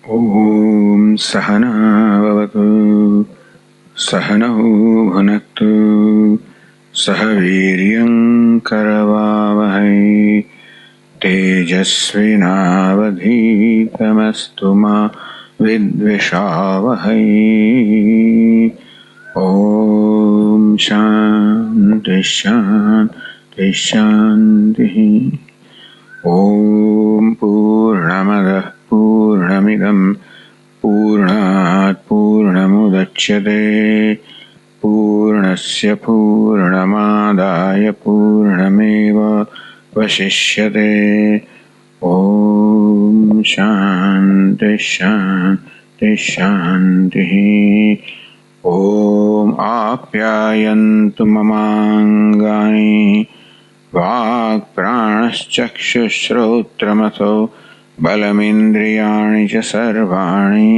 ॐ सहना भवतु सहनौ भुनक्तु सह वीर्यं करवावहै तेजस्विनावधीतमस्तु मा विद्विषावहै। ॐ शान्ति शान्ति शान्तिः। ॐ पूर्णमदः पूर्णमिदं पूर्णात् पूर्णमुदच्यते पूर्णस्य पूर्णमादाय पूर्णमेवावशिष्यते। ॐ शान्ति शान्ति शान्तिः। ॐ आप्यायन्तु ममाङ्गानि वाक्प्राणश्चक्षुश्रोत्रमथो बलमिन्द्रियाणि च सर्वाणि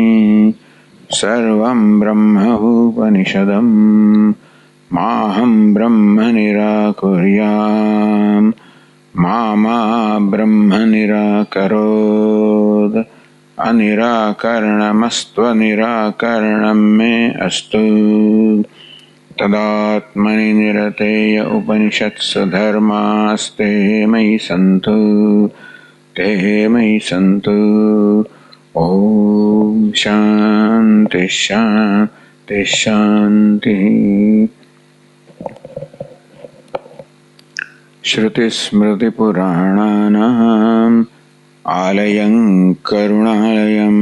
सर्वं ब्रह्मोपनिषदम् माहं ब्रह्म निराकुर्याम् मा ब्रह्म निराकरोत्। अनिराकरणमस्त्वनिराकरणं मे अस्तु। तदात्मनि निरतेय उपनिषत्सु धर्मास्ते मयि सन्तु ते मयि सन्तु। ॐ शान्ति शान्ति शान्तिः। श्रुतिस्मृतिपुराणानाम् आलयं करुणालयं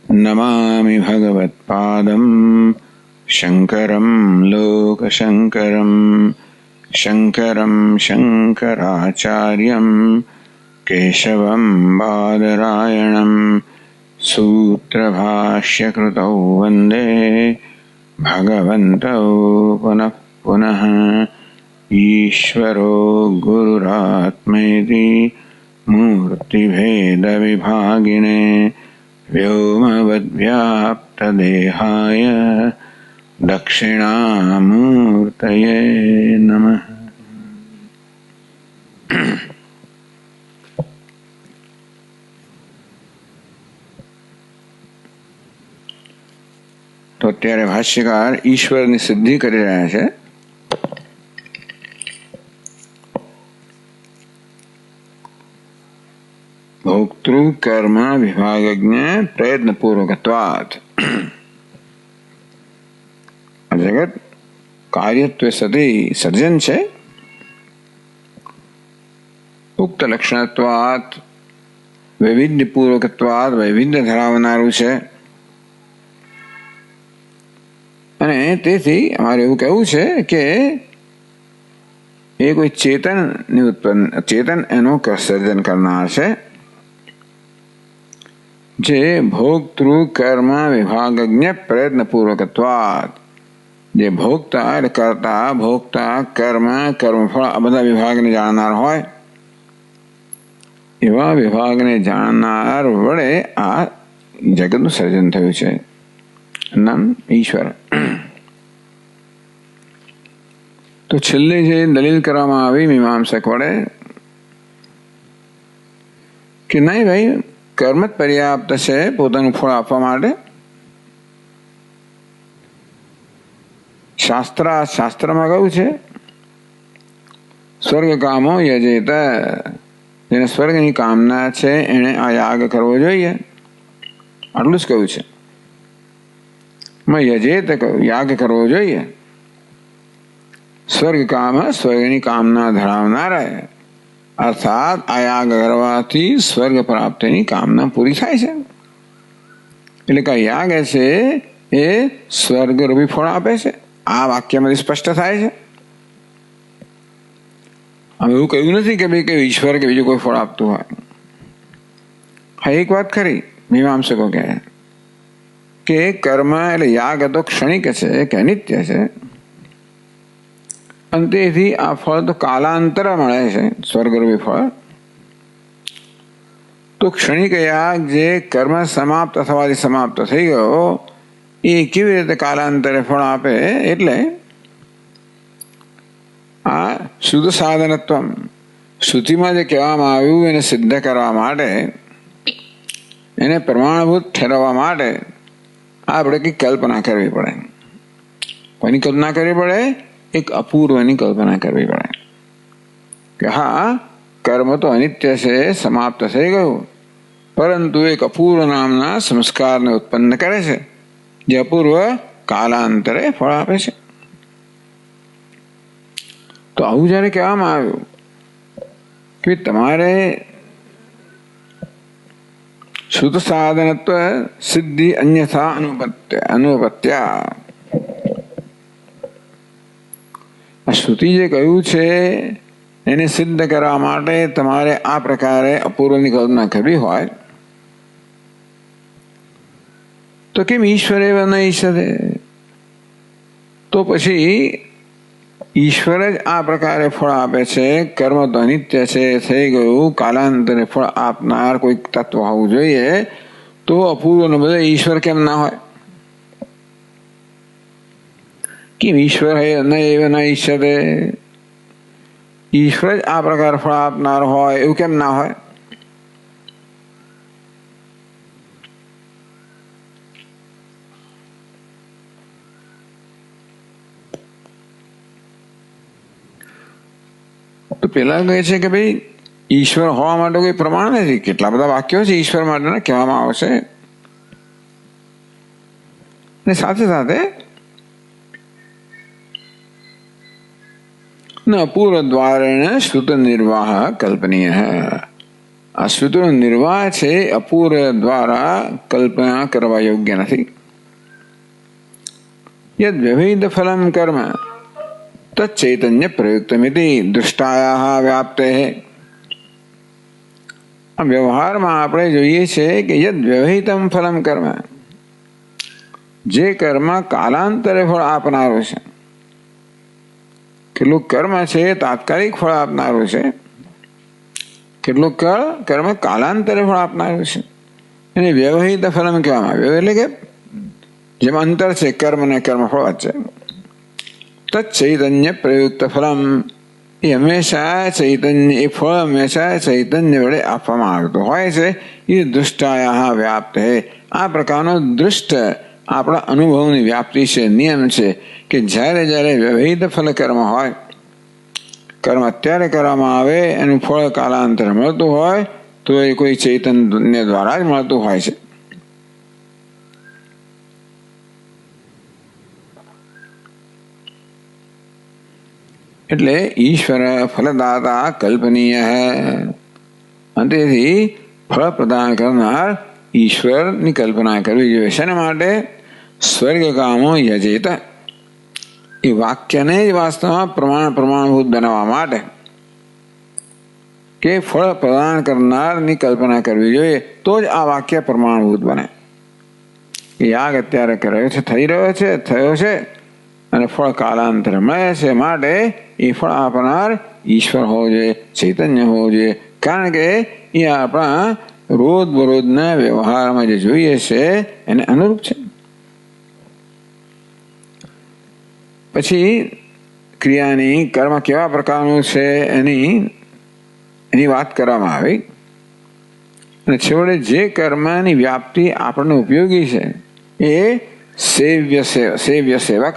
नमामि भगवत्पादं शङ्करं लोकशङ्करं शङ्करं शङ्कराचार्यं केशवं बादरायणं सूत्रभाष्यकृतौ वन्दे भगवन्तौ पुनः पुनः। ईश्वरो गुरुरात्मेति मूर्तिभेदविभागिने व्योमवद्व्याप्तदेहाय दक्षिणामूर्तये नमः। તો અત્યારે ભાષ્યકાર ઈશ્વરની સિદ્ધિ કરી રહ્યા છે. ભોક્તૃ કર્મ વિભાગજ્ઞ પ્રયત્નપૂર્વકત્વાत्. જગત કાર્યત્વે સતી સર્જન છે, ઉક્ત લક્ષણત્વાत् વૈવિધ્યપૂર્વકત્વાत् વૈવિધ્ય ધરાવનારું છે. અને તેથી અમારે એવું કહેવું છે કે એ કોઈ ચેતનની ચેતન એનું સર્જન કરનાર છે, જે ભોક્તૃ કર્મ વિભાગજ્ઞ પ્રયત્નપૂર્વકત્વાत्, જે ભોગતા એટલે કરતા, ભોગતા, કર્મ, કર્મફળ આ બધા વિભાગને જાણનાર હોય, એવા વિભાગને જાણનાર વડે આ જગતનું સર્જન થયું છે. નામ ઈશ્વર. તો છેલ્લે જે દલીલ કરવામાં આવી મીમાંસક વડે કે નહીં ભાઈ, કર્મ જ પર્યાપ્ત છે પોતાનું ફળ આપવા માટે. શાસ્ત્રમાં કહ્યું છે સ્વર્ગ કામો યજેત, જેને સ્વર્ગની કામના છે એને આ યાગ કરવો જોઈએ, આટલું જ કહ્યું છે. યજેત યાગ કરવો જોઈએ. સ્વર્ગ કામ, સ્વર્ગની કામના ધરાવનારા, અર્થાત આ યાગ કરવાથી સ્વર્ગ પ્રાપ્તિની કામના પૂરી થાય છે. એટલે કે યાગ છે એ સ્વર્ગરૂપી ફળ આપે છે. આ વાક્યમાંથી સ્પષ્ટ થાય છે. અમે એવું કહ્યું નથી કે ભાઈ કે ઈશ્વર કે બીજું કોઈ ફળ આપતું હોય. હા, એક વાત ખરી, મીમાંસકો કહે કે કર્મ એટલે યાગ તો ક્ષણિક છે કે અનિત્ય છે, અને તેથી આ ફળ તો કાલાંતરે મળે છે, સ્વર્ગરૂપી ફળ. તો ક્ષણિક યાગ જે કર્મ સમાપ્ત થવાથી સમાપ્ત થઈ ગયો, એ કેવી રીતે કાલાંતરે ફળ આપે? એટલે આ શુદ્ધ સાધનત્વ શ્રુતિમાં જે કહેવામાં આવ્યું એને સિદ્ધ કરવા માટે એને પ્રમાણભૂત ઠેરવવા માટે આપણે કંઈક કલ્પના કરવી પડે. કોની કલ્પના કરવી પડે? એક અપૂર્વની કલ્પના કરવી પડે કે હા, કર્મ તો અનિત્ય છે, સમાપ્ત થઈ ગયું, પરંતુ એક અપૂર્વ નામના સંસ્કારને ઉત્પન્ન કરે છે, જે અપૂર્વ કાલાંતરે ફળ આપે છે. તો આવું જયારે કહેવામાં આવ્યું કે તમારે શુદ્ધ સાધનત્વ સિદ્ધિ અન્યથા અનુપત્યા, આ શ્રુતિ જે કહ્યું છે એને સિદ્ધ કરવા માટે તમારે આ પ્રકારે અપૂર્વની કલ્પના કરવી હોય તો કેમ ઈશ્વરે ન ઈચ્છતે? તો પછી ઈશ્વર જ આ પ્રકારે ફળ આપે છે. કર્મ તો અનિત્ય છે, થઈ ગયું, કાલાંતરે ફળ આપનાર કોઈ તત્વ હોવું જોઈએ. તો અપૂર્વને બધે ઈશ્વર કેમ ના હોય? કેમ ઈશ્વર ન ઈચ્છતે? ઈશ્વર જ આ પ્રકાર ફળ આપનાર હોય એવું કેમ ના હોય? તો પેલા કહે છે કે ભાઈ ઈશ્વર હોવા માટે કોઈ પ્રમાણ નથી. કેટલા બધા વાક્યો છે ઈશ્વર માટે કહેવામાં આવશે. અને સાથે સાથે અપૂર્વ દ્વારેણ શ્રુત નિર્વાહ કલ્પનીય. આ શ્રુતનો નિર્વાહ છે અપૂર્વ દ્વારા કલ્પના કરવા યોગ્ય નથી. યદ વ્યવહિત ફલમ કર્મ તૈતન્ય પ્રયુક્તમિતિ દૃષ્ટાયા વ્યાપ્તે. વ્યવહારમાં આપણે જોઈએ છે કે યદ વ્યવહિતમ ફલમ કર્મ, જે કર્મ કાલાંતરે ફળ આપનારું છે, કેટલું કર્મ છે તાત્કાલિક ફળ આપનારું છે, કેટલું કર્મ કાલાંતરે ફળ આપનારું છે, એને વ્યવહિત ફલમ કહેવામાં આવ્યું. એટલે કે જેમાં અંતર છે કર્મ અને કર્મફળ વચ્ચે. તૈતન્ય પ્રયુક્ત ફલમ, એ હંમેશા ચૈતન્ય, એ ફળ હંમેશા ચૈતન્ય વડે આપવામાં આવતું હોય છે. એ દૃષ્ટાયા વ્યાપ્ત હે. આ પ્રકારનો દૃષ્ટ આપણા અનુભવની વ્યાપ્તિ છે, નિયમ છે કે જ્યારે જ્યારે વ્યવહિત ફલ કર્મ હોય, કર્મ અત્યારે કરવામાં આવે, એનું ફળ કાલાંતરે મળતું હોય તો એ કોઈ ચૈતન્ય દ્વારા જ મળતું હોય છે. એટલે ઈશ્વર ફલદાતા કલ્પનીય. અને તેથી ફળ પ્રદાન કરનાર ઈશ્વરની કલ્પના કરવી જોઈએ. શેના માટે? સ્વર્ગ કામો યજેત, એ વાક્યને જ વાસ્તવમાં પ્રમાણભૂત બનાવવા માટે કે ફળ પ્રદાન કરનારની કલ્પના કરવી જોઈએ, તો જ આ વાક્ય પ્રમાણભૂત બને. યાગ અત્યારે કર્યો છે, થઈ રહ્યો છે, થયો છે, અને ફળ કાલાંતરે મળે છે, માટે એ ફળ આપનાર ઈશ્વર હોવો જોઈએ, ચૈતન્ય હોવો જોઈએ. કારણ કે એ આપણા રોજબરોજના વ્યવહારમાં જે જોઈએ છે એને અનુરૂપ છે. પછી ક્રિયાની કર્મ કેવા પ્રકારનું છે એની વાત કરવામાં આવી. અને છેવટે જે કર્મની વ્યાપ્તિ આપણને ઉપયોગી છે એ સેવ્ય સેવક.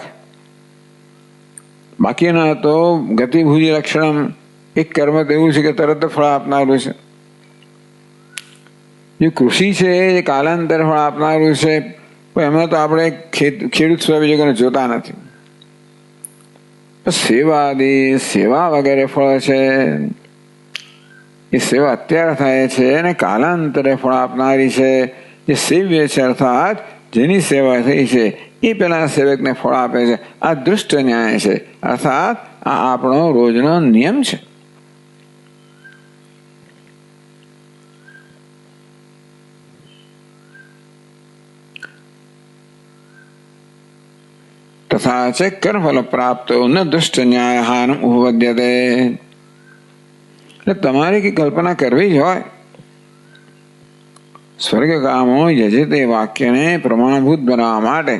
બાકીના તો ગતિભુજી લક્ષણમ, એક કર્મ તો એવું છે કે તરત ફળ આપનારું છે. જે કૃષિ છે એ કાલાંતરે ફળ આપનારું છે, પણ એમાં તો આપણે ખેડૂત સ્વભાવ જોતા નથી. સેવા વગેરે ફળ છે, એ સેવા અત્યારે થાય છે અને કાલાંતરે ફળ આપનારી છે. જે સેવ્ય છે, અર્થાત જેની સેવા થઈ છે એ પેલા સેવકને ફળ આપે છે. આ દૃષ્ટ ન્યાય છે, અર્થાત આ આપણો રોજનો નિયમ છે. તથા ચ કર્મફલ પ્રાપ્તો ન દુષ્ટ ન્યાયહાન ઉપપદ્યતે. એટલે તમારે કઈ કલ્પના કરવી જ હોય, સ્વર્ગ કામો યજે તે વાક્યને પ્રમાણભૂત બનાવવા માટે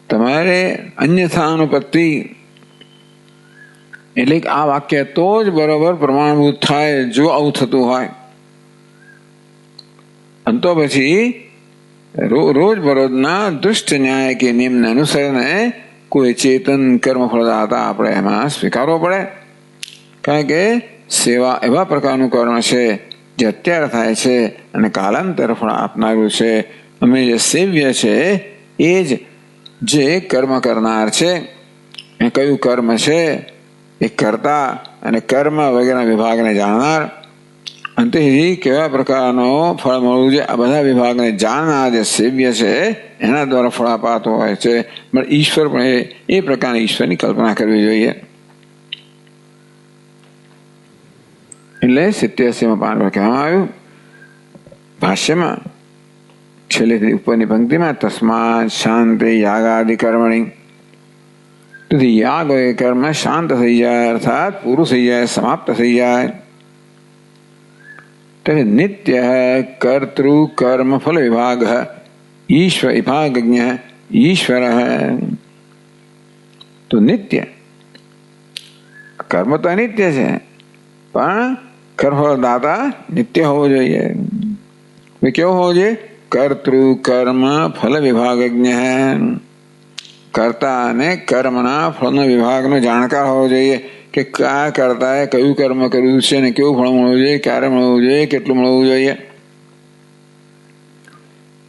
તમારે અન્યથાનુપત્તિ, એટલે આ વાક્ય તો જ બરોબર પ્રમાણભૂત થાય જો આવું થતું હોય. અને તો પછી રોજ બરોજના દુષ્ટ ન્યાય કે નિયમને અનુસરીને કોઈ ચેતન કર્મફળદાતા આપણે એમાં સ્વીકારવો પડે. કારણ કે સેવા એવા પ્રકારનું કર્મ છે જે અત્યારે થાય છે અને કાલાંતર ફળ આપનારું છે. અમે જે સેવ્ય છે એ જ જે કર્મ કરનાર છે. એ કયું કર્મ છે એ કરતા અને કર્મ વગેરેના વિભાગને જાણનાર, અંતેથી કેવા પ્રકારનો ફળ મળવું છે આ બધા વિભાગને જાણનાર જે સેવ્ય છે એના દ્વારા ફળ અપાતો હોય છે. પણ ઈશ્વર પણ એ પ્રકારની ઈશ્વરની કલ્પના કરવી જોઈએ. એટલે 87માં પાન પર કહેવામાં આવ્યું ભાષ્યમાં છેલ્લેથી ઉપરની પંક્તિમાં તસ્માત શાંતિ યાગાદિ કર્મણી. તેથી યાગ હોય કર્મ શાંત થઈ જાય, અર્થાત પૂરું થઈ જાય, સમાપ્ત થઈ જાય. નિત્ય કર્તૃ કર્મ ફલ વિભાગ ઈશ્વર વિભાગજ્ઞ ઈશ્વર. તો નિત્ય કર્મ તો અનિત્ય છે પણ કર્મફળદાતા નિત્ય હોવો જોઈએ. કેવો હોવો જોઈએ? કર્તૃ કર્મ ફલ વિભાગજ્ઞ, કર્તા અને કર્મના ફળનો વિભાગનો જાણકાર હોવો જોઈએ કે કયા કર્તાએ કયું કર્મ કર્યું છે અને કેવું ફળ મળવું જોઈએ, ક્યારે મળવું જોઈએ, કેટલું મળવું જોઈએ.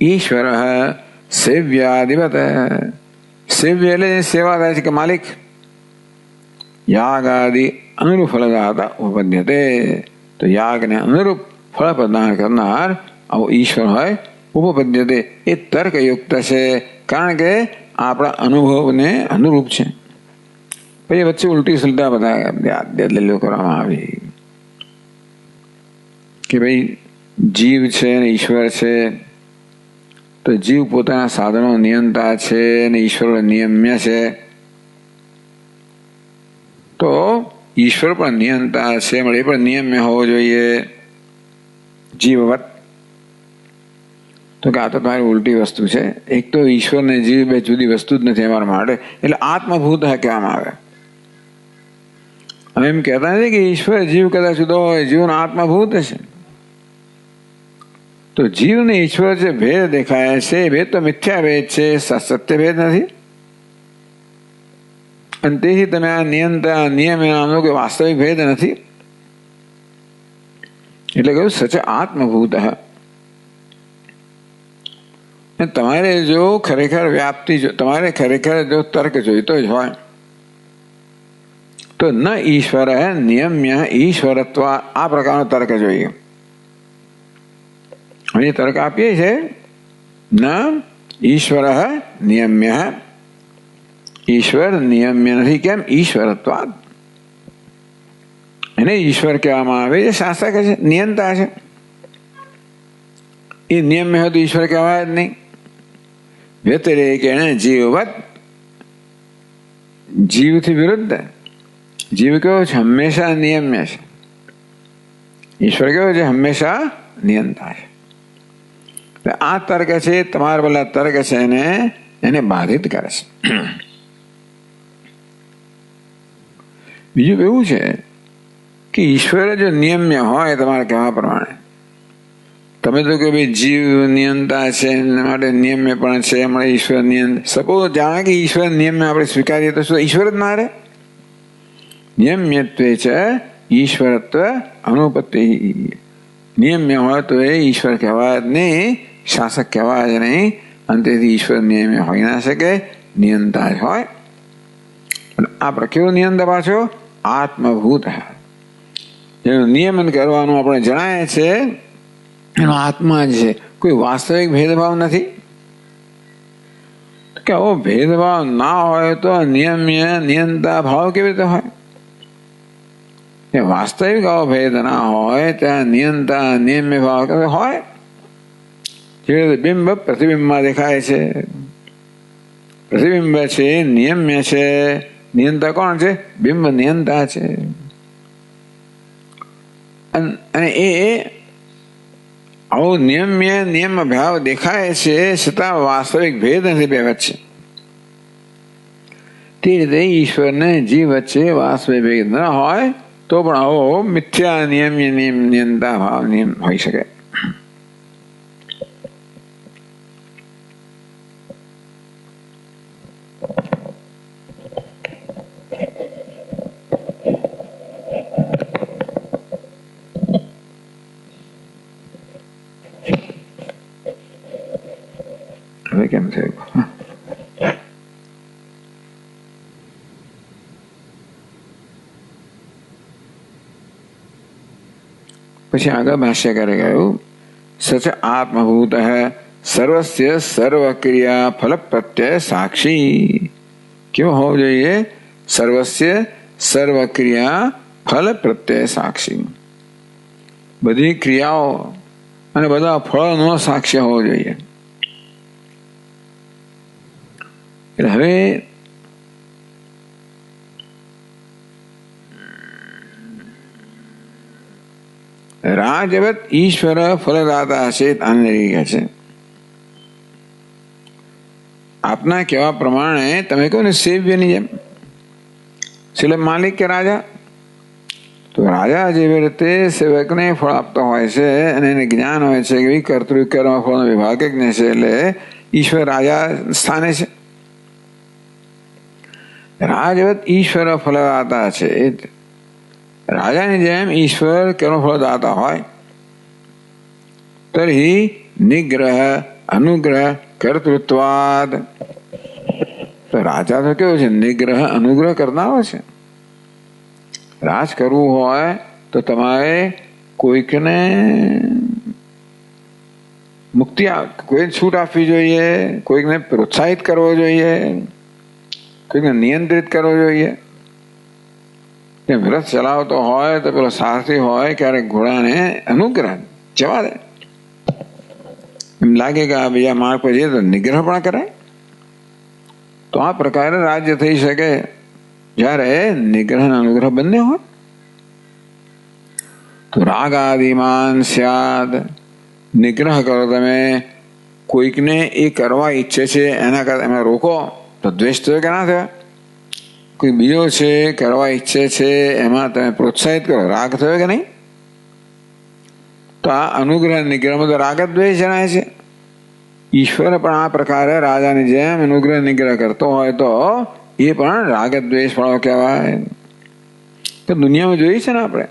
ઈશ્વર સેવ્યાધિપત, સેવ્ય એટલે સેવા થાય છે કે માલિક. યાગાદિ અનુરૂપ ફલદાતા ઉપપદ્યતે, તો યાગને અનુરૂપ ફળ પ્રદાન કરનાર આવો ઈશ્વર હોય. ઉપપદ્યતે એ તર્કયુક્ત છે કારણ કે આપણા અનુભવને અનુરૂપ છે. પછી વચ્ચે ઉલટી સુલટા બધા દલીલો કરવામાં આવી કે ભાઈ જીવ છે ને ઈશ્વર છે, તો જીવ પોતાના સાધનો નિયંતા છે ને ઈશ્વર નિયમ્ય છે. તો ઈશ્વર પણ નિયંતા છે, એ પણ નિયમ્ય હોવો જોઈએ જીવવત. તો કે આ તો તમારી ઉલટી વસ્તુ છે. એક તો ઈશ્વર ને જીવ બે જુદી વસ્તુ જ નથી અમારા માટે. એટલે આત્મભૂત કહેવામાં આવે. અમે એમ કહેતા નથી કે ઈશ્વર જીવ કદાચ જુદો હોય, જીવનો આત્મભૂત છે. તો જીવ ને ઈશ્વર જે ભેદ દેખાય છે એ ભેદ તો મિથ્યા ભેદ છે, સત્ય ભેદ નથી. અને તેથી તમે આ નિયંત્રણ નિયમ નામનો કોઈ વાસ્તવિક ભેદ નથી. એટલે કહ્યું સચ આત્મભૂત. તમારે જો ખરેખર વ્યાપ્તિ, તમારે ખરેખર જો તર્ક જોઈતો જ હોય તો ન ઈશ્વર નિયમ્ય ઈશ્વરત્વ, આ પ્રકારનો તર્ક જોઈએ. અહીં તર્ક આપીએ છે ન ઈશ્વર નિયમ્ય, ઈશ્વર નિયમ્ય નથી. કેમ? ઈશ્વરત્વ. એને ઈશ્વર કહેવામાં આવે છે. શાસ્ત્ર કહે છે નિયંતા છે. એ નિયમ્ય હોય તો ઈશ્વર કહેવાય જ નહીં. વ્યતિરેકેણ જીવવત, જીવથી વિરુદ્ધ. જીવ કેવો છે? હંમેશા નિયમ્ય છે. ઈશ્વર કેવો છે? હંમેશા નિયંતા છે. આ તર્ક છે તમારા પેલા તર્ક છે એને બાધિત કરે છે. બીજું એવું છે કે ઈશ્વર જો નિયમ્ય હોય તમારે કહેવા પ્રમાણે, તમે તો કે ભાઈ જીવ નિયંતા છે એના માટે નિયમ્ય પણ છે, હમણાં ઈશ્વર નિયંત. સપોઝ જાણે કે ઈશ્વર નિયમ્ય આપણે સ્વીકારીએ તો શું ઈશ્વર જ ના રહે? નિયમ્યત્વે છે ઈશ્વરત્વ અનુપત્તિ. નિયમ્ય હોય તો એ ઈશ્વર કહેવાય જ નહીં, શાસક કહેવાય જ નહીં. અને તેથી ઈશ્વર નિયમ્ય હોઈ ના શકે, નિયંતા જ હોય. આપણે કેવો નિયંતા પાછો? આત્મભૂત. જેનું નિયમન કરવાનું આપણે જણાય છે એનો આત્મા જ છે, કોઈ વાસ્તવિક ભેદભાવ નથી. કે આવો ભેદભાવ ના હોય તો નિયમ્ય નિયંતા ભાવ કેવી રીતે હોય? વાસ્તવિક આવો ભેદ ના હોય ત્યાં નિયંતા નિયમ્ય ભાવ હોય. જે રીતે બિંબ પ્રતિબિંબમાં દેખાય છે, પ્રતિબિંબ છે નિયમ્ય છે, નિયંતા કોણ છે? બિંબ નિયંતા છે. અને એ આવો નિયમ્ય નિયમ ભાવ દેખાય છે છતાં વાસ્તવિક ભેદ નથી બે વચ્ચે. તે રીતે ઈશ્વરને જીવ વચ્ચે વાસ્તવિક ભેદ ન હોય તો પણ આવો મિથ્યા નિયમ્ય નિયમ નિયંતા ભાવ નિયમ હોઈ શકે. હવે કેમ થયું? પછી આગળ ભાષ્યકારે કહ્યું સચ આત્મભૂત સર્વસ્ય સર્વ ક્રિયા ફલ પ્રત્યય સાક્ષી. કેવો હોવો જોઈએ? સર્વસ્ય સર્વ ક્રિયા ફલ પ્રત્યય સાક્ષી. બધી ક્રિયાઓ અને બધા ફળનો સાક્ષ્ય હોવો જોઈએ. એટલે હવે રાજવત ઈશ્વર ફલદાતા છે. કહે છે આપના કહેવા પ્રમાણે તમે કહો ને સેવ્યની જેમ, એટલે માલિક કે રાજા, તો રાજા જેવી રીતે સેવકને ફળ આપતો હોય છે અને એને જ્ઞાન હોય છે કે કર્તૃ ફળનો વિભાગજ્ઞ છે, એટલે ઈશ્વર રાજા સ્થાને છે. રાજવત ઈશ્વર ફલદાતા છે. રાજાની જેમ ઈશ્વર કર્મ ફળદાતા હોય તરી નિગ્રહ અનુગ્રહ કર્તૃત્વાદ. તો રાજા તો કેવું છે? નિગ્રહ અનુગ્રહ કરનારો છે. રાજ કરવું હોય તો તમારે કોઈકને મુક્તિ, કોઈને છૂટ આપવી જોઈએ, કોઈકને પ્રોત્સાહિત કરવો જોઈએ, કોઈકને નિયંત્રિત કરવો જોઈએ. વ્રત ચલાવતો હોય તો પેલો સારથી હોય ક્યારેક ઘોડાને અનુગ્રહ જવા દે, એમ લાગે કે આ બીજા માર્ગ પર જઈએ તો નિગ્રહ પણ કરાય. તો આ પ્રકારે રાજ્ય થઈ શકે જ્યારે નિગ્રહ અને અનુગ્રહ બંને હોય. તો રાગ આદિમાન સ્યાદ. નિગ્રહ કરો તમે, કોઈકને એ કરવા ઈચ્છે છે એના કરતા એમાં રોકો તો દ્વેષ થયો કે ના થયો? કોઈ બીજો છે કરવા ઈચ્છે છે એમાં તમે પ્રોત્સાહિત કરો, રાગ થયો કે નહીં? તો આ અનુગ્રહ નિગ્રહમાં તો રાગ જ દ્વેષ જણાય છે. ઈશ્વર પણ આ પ્રકારે રાજાની જેમ અનુગ્રહ નિગ્રહ કરતો હોય તો એ પણ રાગ દ્વેષ વાળો કહેવાય. તો દુનિયામાં જોઈએ છે ને આપણે,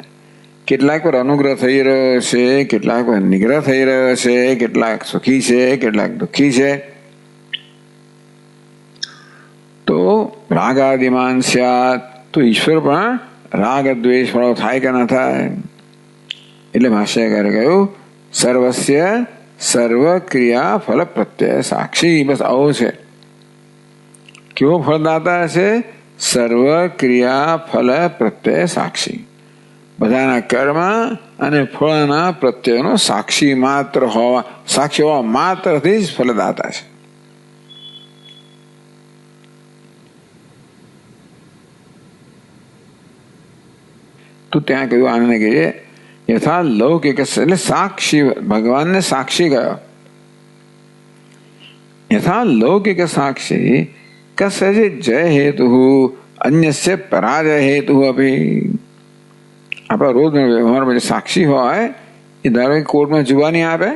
કેટલાક પર અનુગ્રહ થઈ રહ્યો છે, કેટલાક પર નિગ્રહ થઈ રહ્યો છે, કેટલાક સુખી છે, કેટલાક દુઃખી છે. તો રાગ આદિમાન સ્યાત. તો ઈશ્વર પણ રાગ દ્વેષ વાળો થાય કે ના થાય? એટલે ભાષ્યકારે કહ્યું સર્વસ્ય સર્વ ક્રિયા ફલ પ્રત્યય સાક્ષી. બસ આવું છે. કેવો ફળદાતા છે? સર્વ ક્રિયા ફલ પ્રત્યય સાક્ષી. બધાના કર્મ અને ફળના પ્રત્યયનો સાક્ષી માત્ર હોવા, સાક્ષી હોવા માત્રથી જ ફલદાતા છે. તો ત્યાં કહ્યું આનંદ કહીએ યથા લૌકિક, એટલે સાક્ષી, ભગવાનને સાક્ષી ગયો. યથા લૌકિક સાક્ષી કસ્યચિત જય હેતુ અન્યસ્ય પરાજય હેતુ અપી. આપણા રોજના વ્યવહારમાં જે સાક્ષી હોય એ ધારો કે કોર્ટમાં જુબાની આપે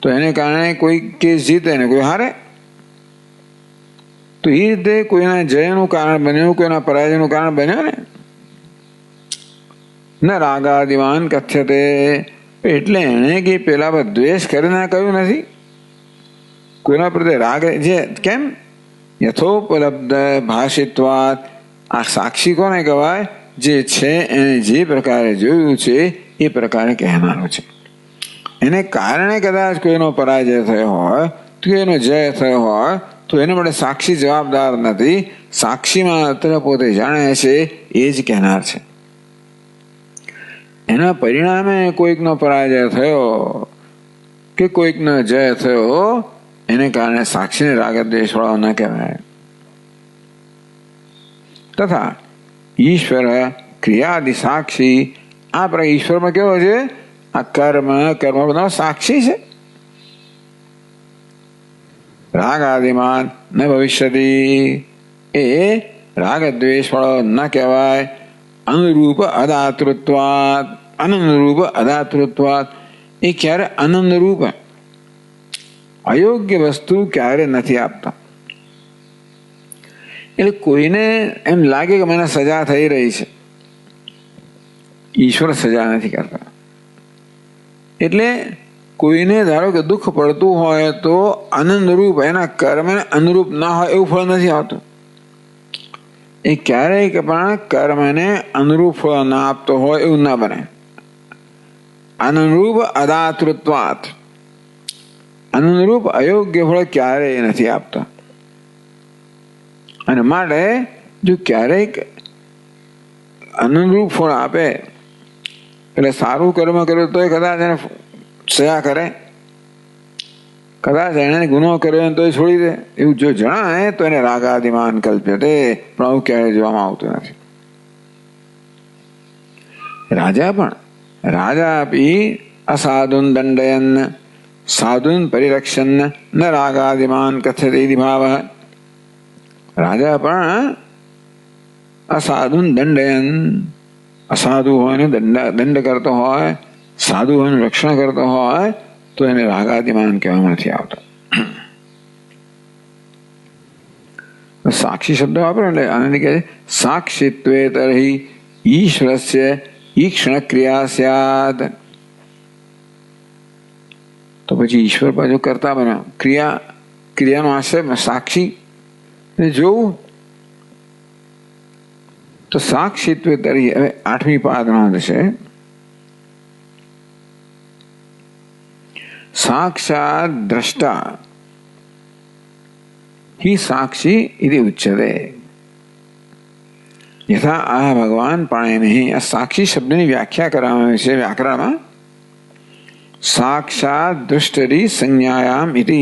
તો એને કારણે કોઈ કેસ જીતે ને કોઈ હારે, તો એ રીતે કોઈના જયનું કારણ બન્યું, કોઈના પરાજયનું કારણ બન્યો ને. ન રાગાદિમાન કથ્યતે. એટલે એને કે પેલા પર દ્વેષ કરીને કહ્યું નથી. કોઈના પ્રત્યે રાગ જે કેમ? યથોપલબ્ધ ભાષિત્વાત. આ સાક્ષી કોને કહેવાય? જે છે એને જે પ્રકારે જોયું છે એ પ્રકારે કહેનારો છે. એને કારણે કદાચ કોઈનો પરાજય થયો હોય તો એનો જય થયો હોય તો એને માટે સાક્ષી જવાબદાર નથી. સાક્ષી માત્ર પોતે જાણે છે એ જ કહેનાર છે. એના પરિણામે કોઈકનો પરાજય થયો કે કોઈકનો જય થયો એને કારણે સાક્ષીને રાગ દ્વેષ વાળો ન કહેવાય. તથા ઈશ્વર ક્રિયાદિ સાક્ષી. આ પર ઈશ્વરમાં કેવો છે? આ કર્મ બધો સાક્ષી છે. રાગ આદિમાન ન ભવિષ્યતિ. એ રાગ દ્વેષ વાળો ન કહેવાય. અનુરૂપ અદાતૃત્વાદ. અનંદરૂપ અદાતૃત્વાદ. એ ક્યારે આનંદરૂપ, અયોગ્ય વસ્તુ ક્યારે નથી આપતા. એટલે કોઈને એમ લાગે કે મને સજા થઈ રહી છે, ઈશ્વર સજા નથી કરતા. એટલે કોઈને ધારો કે દુઃખ પડતું હોય તો આનંદરૂપ એના કર્મને અનુરૂપ ના હોય એવું ફળ નથી આવતું. એ ક્યારેય પણ કર્મને અનુરૂપ ફળ ના આપતો હોય એવું ના બને. અનુરૂપ અદાતૃત્વાત, અનુરૂપ અયોગ્ય ફળ ક્યારેય નથી આપતા. અને માટે જો ક્યારેક અનુરૂપ ફળ આપે એટલે સારું કર્મ કર્યું તો કદાચ એને સયા કરે, કદાચ એને ગુનો કર્યો તો છોડી દે એવું જો જણાય તો એને રાગાદિમાન કલ્પ્યતે, પણ આવું ક્યારેય જોવામાં આવતું નથી. રાજા આપી અસાધુન દંડયન સાધુન પરિરક્ષન ન રાગાદિમાન કથ્યતે ભાવ. રાજા પણ અસાધુન દંડયન, અસાધુ હોય ને દંડ કરતો હોય, સાધુ હોય રક્ષણ કરતો હોય તો એને રાગાદિમાન કહેવામાં નથી આવતો. સાક્ષી શબ્દ વાપરો એટલે આનંદ કહે સાક્ષિત્વે તર્હિ ઈશ્વરસ્ય ઈક્ષણ ક્રિયા સ્યાદ. તો પછી ઈશ્વર પાછો કરતા બન્યો, ક્રિયાનો આશ્રય સાક્ષી જોવું. તો સાક્ષિત્વે તર્હિ, હવે 8મી પાદ નોંધ છે. સાક્ષાત દ્રષ્ટા हि साक्षी इति उच्यते. यथा आह भगवान पाणिनिः. આ સાક્ષી શબ્દની વ્યાખ્યા કરવામાં આવે છે વ્યાકરણમાં. સાક્ષાત દૃષ્ટરી સંજ્ઞાયામ ઇતિ.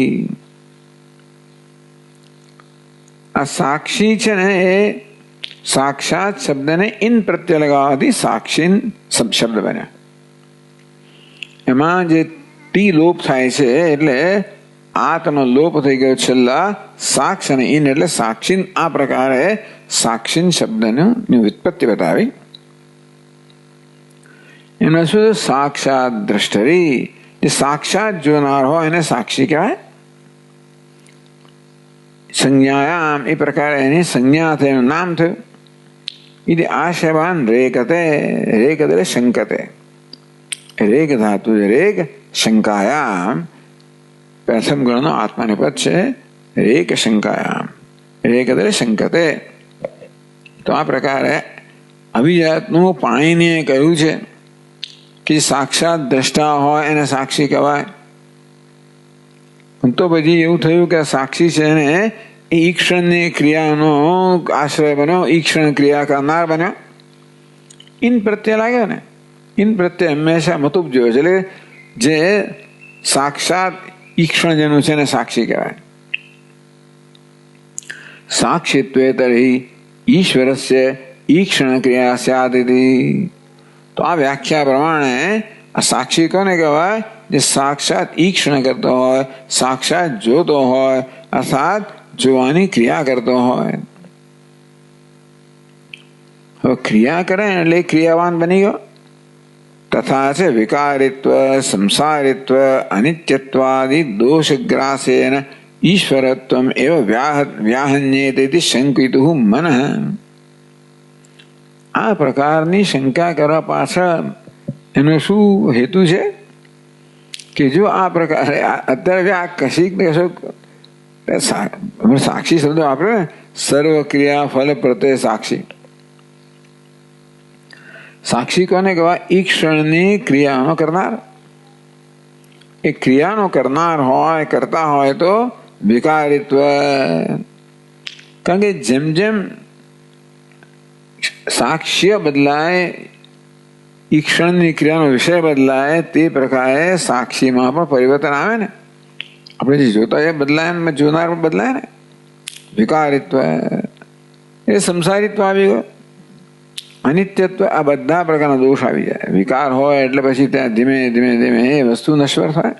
આ સાક્ષી છે ને એ સાક્ષાત શબ્દને ઇન પ્રત્યય લગાવવાથી સાક્ષી શબ્દ બન્યા. એમાં જે ટી લોપ થાય છે એટલે આતનો લોપ થઈ ગયો છેલ્લા સાક્ષ અને ઇન એટલે સાક્ષી. આ પ્રકારે સાક્ષી શબ્દની વ્યુત્પત્તિ બતાવી. એમાં શું સાક્ષાત દ્રષ્ટરી, જે સાક્ષાત જોનાર હોય એને સાક્ષી કહેવાય. સંજ્ઞાયામ એ પ્રકારે એની સંજ્ઞા થઈ, એનું નામ થયું. એ આશયવાન રેકતે, રેક એટલે શંકતે, રેગ ધાતુ રેગ શંકાયામ પ્રથમ ગણનો આત્માનિપદ છે. રેક શંકાયામ, રેક એટલે શંકતે. તો આ પ્રકારે અભિજાતનું પાણીને કહ્યું છે કે સાક્ષાત દ્રષ્ટા હોય એને સાક્ષી કહેવાય. તો પછી એવું થયું કે સાક્ષી છે ને એ ઈક્ષણની ક્રિયાનો આશ્રય બન્યો, ઈક્ષણ ક્રિયા કરનાર બન્યો. ઇન પ્રત્યય લાગ્યો ને, ઇન પ્રત્યય હંમેશા મતુબ જોયો છે. એટલે જે સાક્ષાત ઈક્ષણ જેનું છે ને સાક્ષી કહેવાય. સાક્ષિત્વે તર્હિ ઈશ્વરસ્ય ઈક્ષણ ક્રિયા સ્યાદ ઇતિ. તો આ વ્યાખ્યા પ્રમાણે આ સાક્ષી કોને કહેવાય? જે સાક્ષાત ઈક્ષણ કરતો હોય, સાક્ષાત જોતો હોય, અર્થાત જોવાની ક્રિયા કરતો હોય. હવે ક્રિયા કરે એટલે ક્રિયાવાન બની ગયો. તથા છે વિકારિત્વ સંસારિત્વ અનિત્યત્વાદિ દોષગ્રાસેન ઈશ્વરત્વમ એવ વ્યાહન્યેતિ શંકિતુઃ મનઃ. આ પ્રકારની શંકા કરવા પાછળ એનો શું હેતુ છે કે જો આ પ્રકારે અત્યારે કશીક ને કશોક સાક્ષી શબ્દ વાપરે, સર્વ ક્રિયા ફલ પ્રત્યે સાક્ષી. સાક્ષી કોને કહેવાય? ઈક્ષણની ક્રિયાનો કરનાર. એ ક્રિયાનો કરનાર હોય, કરતા હોય તો વિકારિત્વ. કારણ કે જેમ જેમ સાક્ષ્ય બદલાય, ઈક્ષણની ક્રિયાનો વિષય બદલાય, તે પ્રકારે સાક્ષીમાં પણ પરિવર્તન આવે ને. આપણે જે જોતા એ બદલાય, જોનાર પણ બદલાય ને. વિકારિત્વ એ સંસારિત્વ આવી ગયો. અનિત્યત્વ, આ બધા પ્રકારના દોષ આવી જાય. વિકાર હોય એટલે પછી ત્યાં ધીમે ધીમે ધીમે એ વસ્તુ નશ્વર થાય.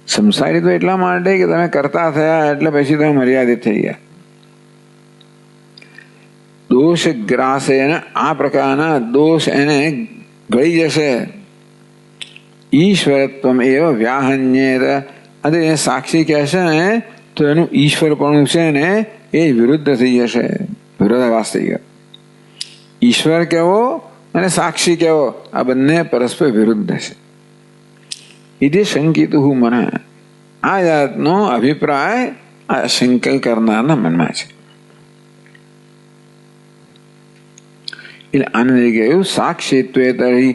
સંસારિત્વ એટલા માટે કે તમે કરતા થયા એટલે પછી તમે મર્યાદિત થઈ ગયા. દોષ ગ્રાસે, આ પ્રકારના દોષ એને ગળી જશે. ઈશ્વરત્વમ એવ વ્યાહન્યેત. અને એ સાક્ષી કહેશે ને તો એનું ઈશ્વરપણું છે ને એ વિરુદ્ધ થઈ જશે, વિરોધાભાસ થઈ ગયો. ઈશ્વર કેવો અને સાક્ષી કેવો આ બંને પરસ્પર વિરુદ્ધ છે. इति शंकितुः मनः. આ જાતનો અભિપ્રાય આ શંકા કરનારના મનમાં છે. એટલે આનંદે કહ્યું સાક્ષિત્વે તર્હિ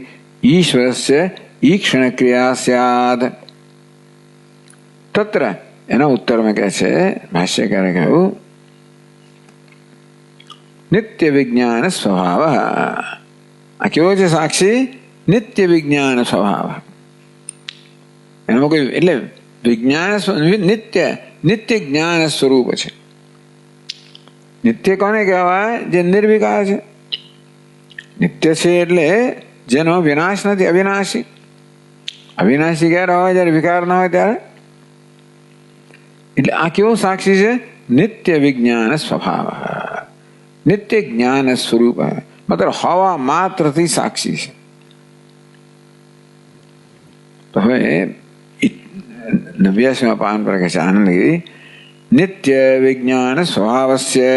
ઈશ્વરસ્ય ઈક્ષણ ક્રિયા સ્યાદ. તત્ર એના ઉત્તરમાં કહે છે ભાષ્યકારે કહ્યું નિત્ય વિજ્ઞાન સ્વભાવ. આ કેવો છે સાક્ષી? નિત્ય વિજ્ઞાન સ્વભાવ. એમાં કોઈ એટલે વિજ્ઞાન નિત્ય નિત્ય જ્ઞાન સ્વરૂપ છે. નિત્ય કોને કહેવાય? જે નિર્વિકાર છે. નિત્ય છે એટલે જેનો વિનાશ નથી, અવિનાશી. અવિનાશી ક્યારે હોય? જયારે વિકાર ના હોય ત્યારે. એટલે આ કેવું સાક્ષી છે? નિત્ય વિજ્ઞાન સ્વભાવ, નિત્ય જ્ઞાન સ્વરૂપ, મતલબ હવા માત્રથી સાક્ષી છે. તો હવે 89 પાન પર કહે છે આનંદગીરી નિત્ય વિજ્ઞાન સ્વભાવસ્ય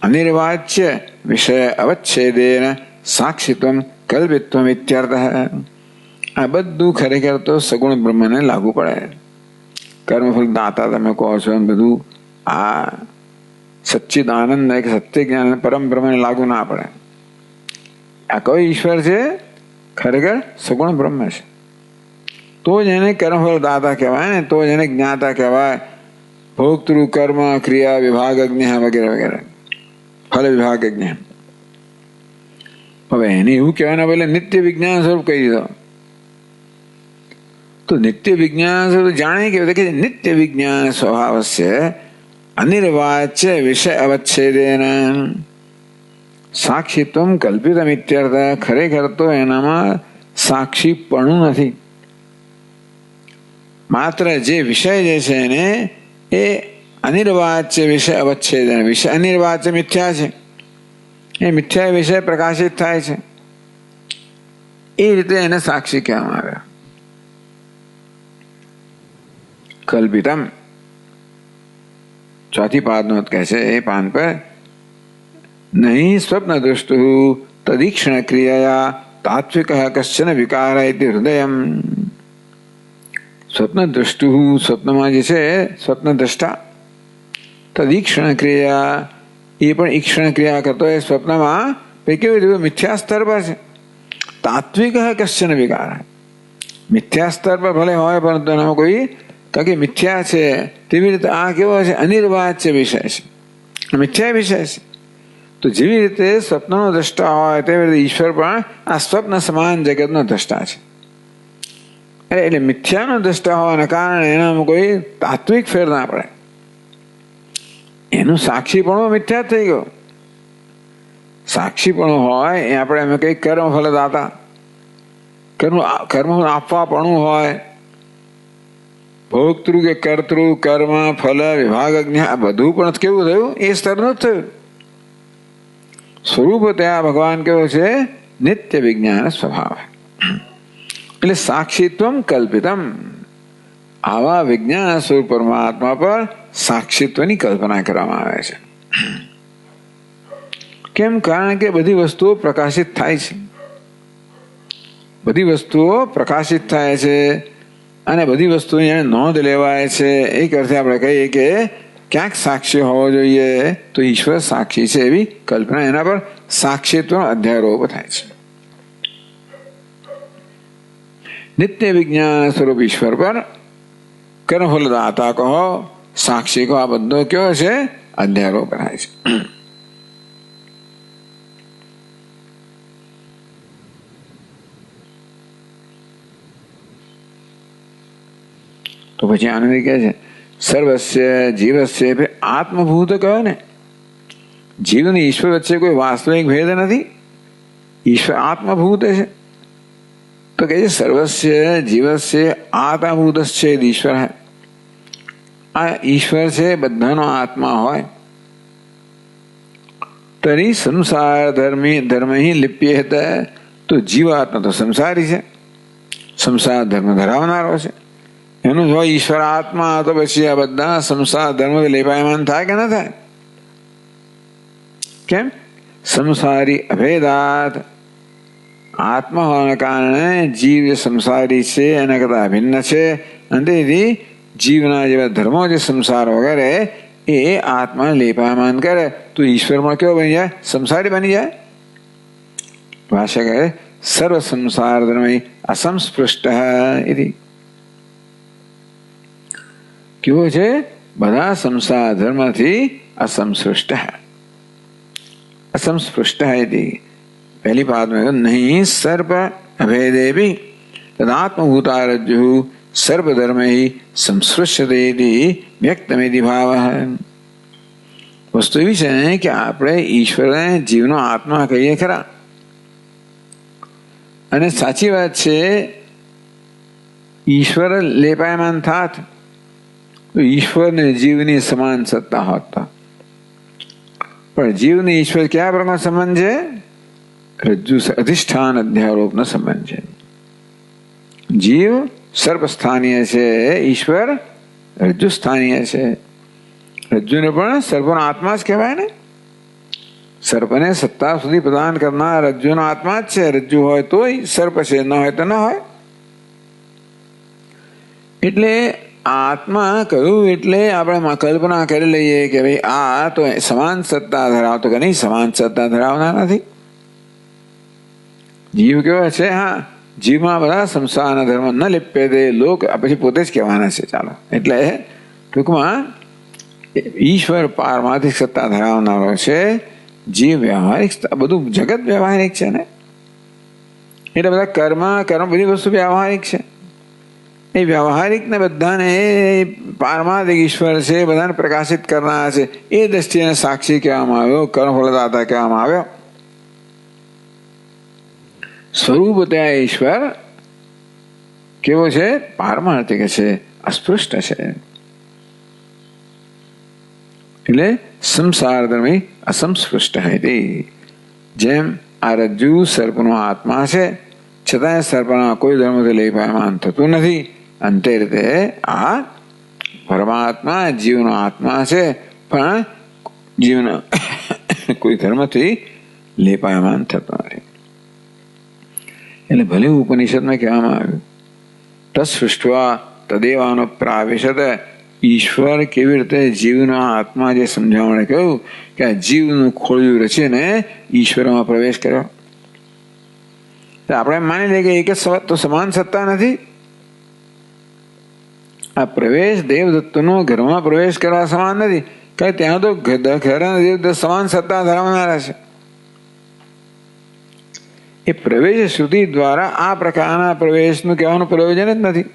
અનિર્વાચ્ય વિષય અવચ્છેદેન સાક્ષિત્વમ કલ્પિત્વમ ઇત્યર્થઃ. આ બધું ખરેખર તો સગુણ બ્રહ્મને લાગુ પડે. કર્મફલ દાતા તમે કહો છો બધું આ સચ્ચિદ આનંદ એક સત્ય જ્ઞાન પરમ બ્રહ્મને લાગુ ના પડે. આ કયો ઈશ્વર છે? ખરેખર સગુણ બ્રહ્મ છે. તો જ એને કર્મફળ દાતા કહેવાય ને, તો જ એને જ્ઞાતા કહેવાય. ભોગતૃ કર્મ ક્રિયા વિભાગજ્ઞ વગેરે વગેરે, ફલ વિભાગજ્ઞ. હવે એને એવું કહેવાના પહેલા નિત્ય વિજ્ઞાન સ્વરૂપ કહી દીધો. તો નિત્ય વિજ્ઞાન સ્વરૂપ જાણે કે નિત્ય વિજ્ઞાન સ્વભાવસ્ય અનિર્વાચ્ય વિષય અવચ્છેદેન સાક્ષિત્વમ કલ્પિતમ ઇત્યર્થ. ખરેખર તો એનામાં સાક્ષીપણું નથી. માત્ર જે વિષય જે છે એને એ અનિર્વાચ્ય વિષય અવચ્છેદન, વિષય અનિર્વાચ્ય મિથ્યા છે, એ મિથ્યા વિષય પ્રકાશિત થાય છે, એ રીતે એને સાક્ષી કહેવામાં આવે. કલ્પિતમ ચોથી પાદનો કહે છે એ પાન પર નહીં સ્વપ્ન દૃષ્ટુ તદીક્ષણ ક્રિયા તાત્વિક કશ્ચન વિકાર ઇતિ હૃદયમ. સ્વપ્ન દ્રષ્ટુ, સ્વપ્નમાં જે છે સ્વપ્ન દ્રષ્ટા, તદીક્ષણ ક્રિયા એ પણ ઈક્ષણ ક્રિયા કરતો એ સ્વપ્નમાં કેવી રીતે મિથ્યા સ્તર પર છે. તાત્વિક કશ્ચન વિકાર, મિથ્યા સ્તર પર ભલે હોય પરંતુ એનામાં કોઈ કારણ કે મિથ્યા છે તેવી રીતે આ કેવો છે? અનિર્વાચ્ય વિષય છે, મિથ્યા વિષય છે. તો જેવી રીતે સ્વપ્નનો દ્રષ્ટા હોય તેવી રીતે ઈશ્વર પણ આ સ્વપ્ન સમાન જગતનો દ્રષ્ટા છે. એટલે મિથ્યાનો દ્રષ્ટા હોવાના કારણે એનામાં કોઈ તાત્વિક ફેર ના પડે. એનું સાક્ષીપણું મિથ્યા થઈ ગયો. સાક્ષીપણું હોય એ આપણે એમ કઈ કર્મ ફલદાતા, કર્મ આપવાપણું હોય, ભોગતૃ કે કર્તૃ કર્મ ફલ વિભાગજ્ઞ આ બધું પણ કેવું થયું? એ સ્તરનું જ થયું. સ્વરૂપ ત્યાં ભગવાન કેવો છે? નિત્ય વિજ્ઞાન સ્વભાવ. એટલે સાક્ષિત્વમ કલ્પિતમ. આવા વિજ્ઞાન સ્વરૂપ પરમાત્મા પર સાક્ષિત્વની કલ્પના કરવામાં આવે છે. કેમ? કારણ કે બધી વસ્તુઓ પ્રકાશિત થાય છે, બધી વસ્તુઓ પ્રકાશિત થાય છે અને બધી વસ્તુની એને નોંધ લેવાય છે. એક અર્થે આપણે કહીએ કે ક્યાંક સાક્ષી હોવો જોઈએ તો ઈશ્વર સાક્ષી છે એવી કલ્પના, એના પર સાક્ષિત્વનો અધ્યારોપ થાય છે. નિત્ય વિજ્ઞાન સ્વરૂપ ઈશ્વર પર કર્મફલદાતા કહો, સાક્ષી કહો, આ બધો કયો છે? અધ્યારોપ થાય છે. તો પછી આનંદ કહે છે સર્વસ્ય જીવસ્ય આત્મભૂત કહ્યો ને. જીવ ને ઈશ્વર વચ્ચે કોઈ વાસ્તવિક ભેદ નથી, ઈશ્વર આત્મભૂત છે. તો કહે છે સર્વસ્ય જીવસ્ય આત્મભૂત છે ઈશ્વર. આ ઈશ્વર છે બધાનો આત્મા હોય. તરી સંસાર ધર્મ લિપ્યેત. તો જીવાત્મા તો સંસારી છે, સંસાર ધર્મ ધરાવનારો છે. એનું જો ઈશ્વર આત્મા તો પછી આ બધા સંસાર ધર્મ લેપાયમાન થાય કે ના થાય? કેમ? સંસારી અભેદાત. આત્મા હોવાને કારણે જીવ જે સંસારી છે એના કરતાં ભિન્ન છે, અને તેથી જીવના જેવા ધર્મો જે સંસાર વગેરે એ આત્માને લેપાયમાન કરે તો ઈશ્વરમાં કેવો બની જાય? સંસારી બની જાય. ભાષા કહે સર્વ સંસાર ધર્મ અસંસ્પૃષ્ટ. કેવો છે? બધા સંસાર ધર્મથી અસંસ્પૃષ્ટ. असंस्पृष्ट पहली बात में नहीं सर्प अभेदे भी तदात्मभूता रज्जु सर्वधर्म ही संस्पृश्यते व्यक्त में भाव है. वस्तु एवी છે કે આપણે ઈશ્વરને જીવનો આત્મા કહીએ ખરા, અને સાચી વાત છે ઈશ્વર લેપાયમાન થાત તો ઈશ્વરને જીવની સમાન સત્તા હોત. પણ જીવને ઈશ્વર કયા પ્રકારનો સંબંધ છે? રજ્જુ અધિષ્ઠાન અધ્યારોપનો સંબંધ છે. જીવ સર્પ સ્થાનીય છે, ઈશ્વર રજ્જુ સ્થાનીય છે. રજ્જુને પણ સર્પનો આત્મા જ કહેવાય ને. સર્પને સત્તા સુધી પ્રદાન કરનાર રજ્જુનો આત્મા જ છે. રજ્જુ હોય તોય સર્પ છે, ન હોય તો ન હોય. એટલે આત્મા કહ્યું એટલે આપણે કલ્પના કરી લઈએ કે ભાઈ આ તો સમાન સત્તા ધરાવતો, કે નહીં સમાન સત્તા ધરાવનાર નથી. જીવ કેવો છે? હા, જીવમાં બધા સંસારના ધર્મ ન લિપ્ય તે લોક પછી પોતે જ કહેવાના છે. ચાલો, એટલે ટૂંકમાં ઈશ્વર પારમાર્થિક સત્તા ધરાવનારો છે, જીવ વ્યવહારિક. બધું જગત વ્યવહારિક છે ને, એટલે બધા કર્મ બધી વસ્તુ વ્યવહારિક છે. એ વ્યવહારિક ને બધાને પારમાર્થિક ઈશ્વર છે, બધાને પ્રકાશિત કરનાર છે. એ દ્રષ્ટિને સાક્ષી કહેવામાં આવ્યો, કર્મફળદાતા કહેવામાં આવ્યો. સ્વરૂપ ત્યાં ઈશ્વર કેવો છે? પારમાર્થિક છે, અસ્પૃષ્ટ છે. એટલે સંસાર ધર્મી અસંસ્પૃષ્ટ હતી. જેમ આ રજ્જુ સર્પનો આત્મા છે, છતાંય સર્પના કોઈ ધર્મથી લેપાયમાન થતું નથી. અંતે રીતે આ પરમાત્મા જીવનો આત્મા છે, પણ જીવના કોઈ ધર્મથી લેપાયમાન થતો નથી. એટલે ભલે ઉપનિષદમાં કહેવામાં આવ્યું તત્સૃષ્ટવા તદેવાનો પ્રાવેશત. ઈશ્વર કેવી રીતે જીવનો આત્મા જે સમજાવણે કહ્યું કે આ જીવનું ખોળિયું રચીને ઈશ્વરમાં પ્રવેશ કર્યો. આપણે માની લઈએ કે એક જ તો સમાન સત્તા નથી. આ પ્રવેશ દેવદત્તનો ઘરમાં પ્રવેશ કરવા સમાન નથી, કારણ ત્યાં તો ઘરના દેવદત્ત સમાન સત્તા ધરાવનારા છે. એ પ્રવેશ શ્રુતિ દ્વારા આ પ્રકારના પ્રવેશનું કહેવાનું પ્રયોજન જ નથી.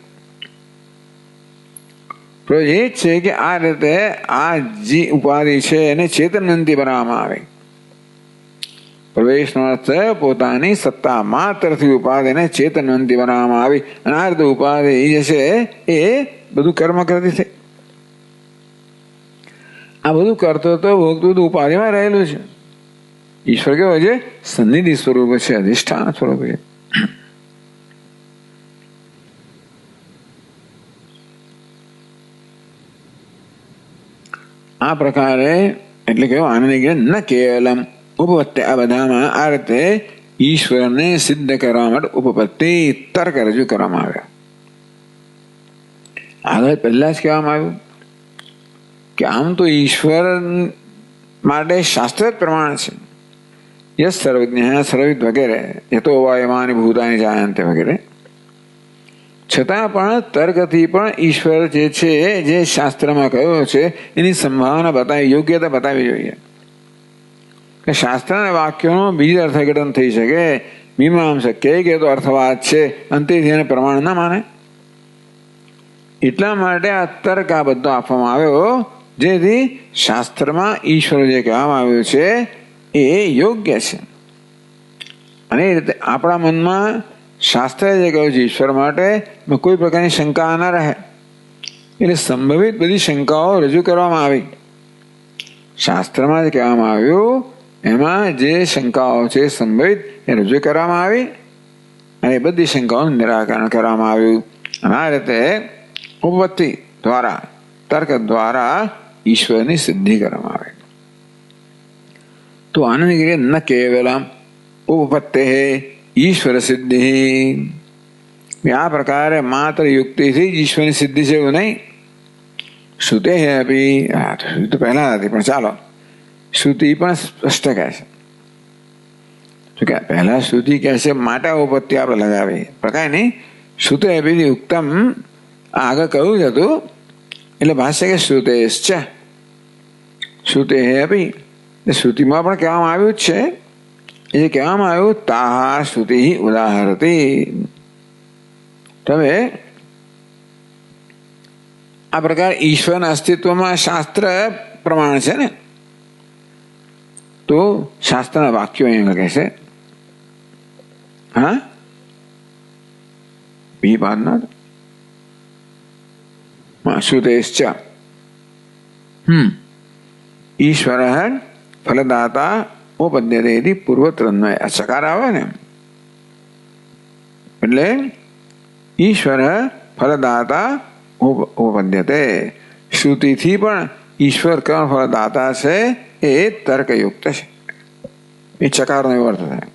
પ્રયોજન એ જ છે કે આ રીતે આ જે ઉપાધિ છે એને ચેતનવંતી બનાવવામાં આવે. પ્રવેશનો અર્થ પોતાની સત્તા માત્રથી ઉપાધિને ચેતનવંતી બનાવવામાં આવી. અને આ રીતે ઉપાધિ જે છે એ બધું કર્મ કરતી થઈ. આ બધું કરતો તો ભોગતું ઉપાધિમાં રહેલું છે. ઈશ્વર કેવો છે? સન્નિધિ સ્વરૂપ છે, અધિષ્ઠાન સ્વરૂપ છે. આ પ્રકારે એટલે કેવું આનંદ ન કેવલમ ઉપપત્તિ. આ બધામાં આ રીતે ઈશ્વરને સિદ્ધ કરવા માટે ઉપપત્તિ તર્ક રજૂ કરવામાં આવ્યા. આગળ પહેલા જ કહેવામાં આવ્યું કે આમ તો ઈશ્વર માટે શાસ્ત્ર જ પ્રમાણ છે. યસ સર્વજ્ઞ સર્વિત વગેરે યતો વાયમાની ભૂતાની જાયંતે વગેરે. છતાં પણ તર્કથી પણ ઈશ્વર જે છે જે શાસ્ત્રમાં કહ્યો છે એની સંભાવના બતાવી, યોગ્યતા બતાવી જોઈએ. કે શાસ્ત્રના વાક્યોનો બીજ અર્થઘટન થઈ શકે. મીમાંસક કે તો અર્થવાદ છે, અંતેથી એને પ્રમાણ ના માને. એટલા માટે આ તર્ક આ બધો આપવામાં આવ્યો, જેથી શાસ્ત્રમાં ઈશ્વર જે કહેવામાં આવ્યું છે એ યોગ્ય છે. અને એ રીતે આપણા મનમાં શાસ્ત્રે જે કહ્યું છે ઈશ્વર માટે કોઈ પ્રકારની શંકા ના રહે. એટલે સંભવિત બધી શંકાઓ રજૂ કરવામાં આવી. શાસ્ત્રમાં જે કહેવામાં આવ્યું એમાં જે શંકાઓ છે સંભવિત એ રજૂ કરવામાં આવી, અને એ બધી શંકાઓનું નિરાકરણ કરવામાં આવ્યું. અને આ રીતે ઉપપત્તિ દ્વારા તર્ક દ્વારા ઈશ્વરની સિદ્ધિ કરવામાં આવે. તો આનંદ ન કેવલમ ઉપપત્તે ईश्वर सिद्धि। आ प्रकार मात्र युक्ति थी ईश्वर सिद्धि से वो नहीं। श्रुते है अभी तो पहला थी पर चालो श्रुति पर स्पष्ट कैसे तो क्या पहला श्रुति कैसे माटा उपत्ति आप लगावे प्रकार नहीं श्रुते अभी उत्तम आगे कहू जतु એટલે ભાષ્ય કે શ્રુતેશ્ચ શ્રુતે અભી શ્રુતિમાં પણ કહેવામાં આવ્યું છે એ કહેવામાં આવ્યું તાહા શ્રુતિ ઉદાહરતી। તમે આ પ્રકાર ઈશ્વરના અસ્તિત્વમાં શાસ્ત્ર પ્રમાણ છે ને તો શાસ્ત્રના વાક્યો અહીંયા કહેશે હા બી બાદના श्रुतेश्च ईश्वर फलदाता उपपद्यते यदि पूर्वत्रन्वय चकार आवे ने એટલે ईश्वर फलदाता उपपद्यते। श्रुति थी पण ईश्वर कौन फलदाता છે એ તર્કયુક્ત છે એ ચકારનો અર્થ થાય।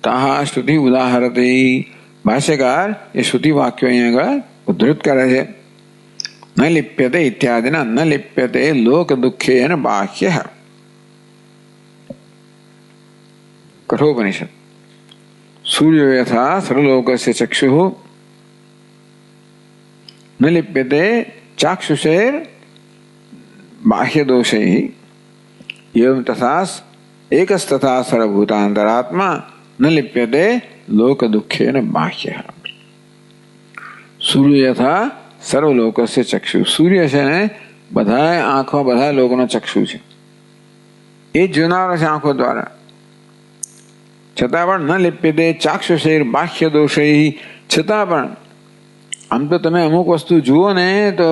ताहा श्रुति उदाहरते भाष्यकार ये श्रुति वाक्यों यहाँ उद्धृत करे है न लिप्यते इत्यादि न लिप्यते लोक दुखेन बाह्य कठोपनिषद। सूर्यो यथा सर्वलोकस्य चक्षुः न लिप्यते चाक्षुषेर बाह्य दोषैः एवं तथा एकस्तथा सर्वभूतान्तरात्मा न लिप्यते लोक दुखेन बाह्य। सूर्य यथा सर्वलोकस्य चक्षु सूर्य છે ને બધા આંખો બધા લોકોનો ચક્ષુ છે એ જોનારો છે આંખો દ્વારા છતાં પણ ન લિપ્યતે ચાક્ષુષૈર બાહ્ય દોષૈ છતાં પણ આમ તો તમે અમુક વસ્તુ જુઓ ને તો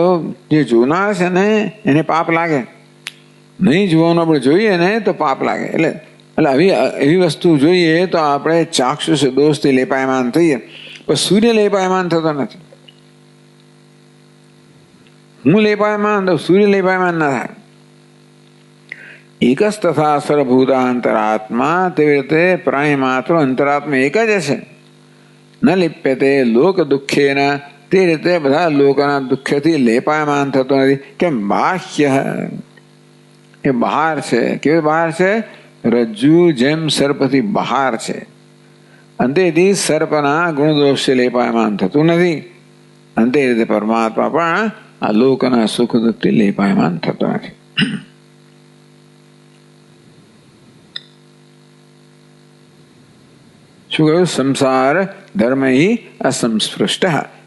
જે જોનાર છે ને એને પાપ લાગે નહીં જોવાનું આપણે જોઈએ ને તો પાપ લાગે એટલે એટલે એવી વસ્તુ જોઈએ તો આપણે ચાક્ષુષ દોષથી લેપાયમાન થઈએ પણ સૂર્ય લેપાયમાન થતો નથી। હું લેપાયમાન તો સૂર્ય લેપાયમાન ના થાય। એક જ તથા સર્વભૂતા અંતરાત્મા તેવી રીતે પ્રાણી માત્ર અંતરાત્મા એક જ હશે। ન લિપ્યતે લોક દુઃખેન તે રીતે બધા લોકોના દુઃખથી લેપાયમાન થતો નથી કેમ બાહ્ય એ બહાર છે કેવી બહાર છે રજ્જુ જેમ સર્પથી બહાર છે અંતેથી સર્પના ગુણદોષ લેપાયમાન થતું નથી અંતે રીતે પરમાત્મા પણ આ લોકના સુખ દુઃખથી લેપાયમાન થતો નથી। શું કહ્યું સંસાર ધર્મ અસંસ્પૃષ્ટ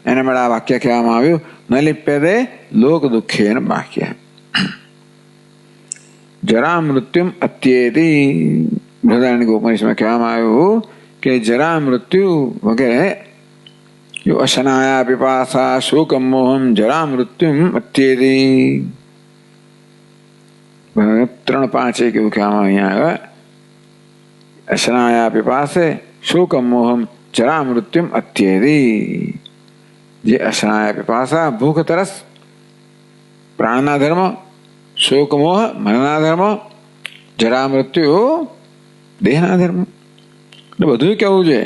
એના માટે આ વાક્ય કહેવામાં આવ્યું ન લિપ્યતે લોક દુઃખેન બાહ્ય। जरा मृत्युम अत्येति बृहदारण्यक उपनिषद में कहा कि जरा मृत्यु वगैरह जो अशनाया पिपासा शोकम मोहम जरा मृत्युम अत्येति 3:5 के क्या अशनाया पिपासे शोकम मोहम जरा मृत्युम अत्येति। जे अशनाया पिपासा भूख तरस प्राणना धर्म शोक मोह मनना धर्म जरा मृत्यु देहना धर्म બધું કેવું છે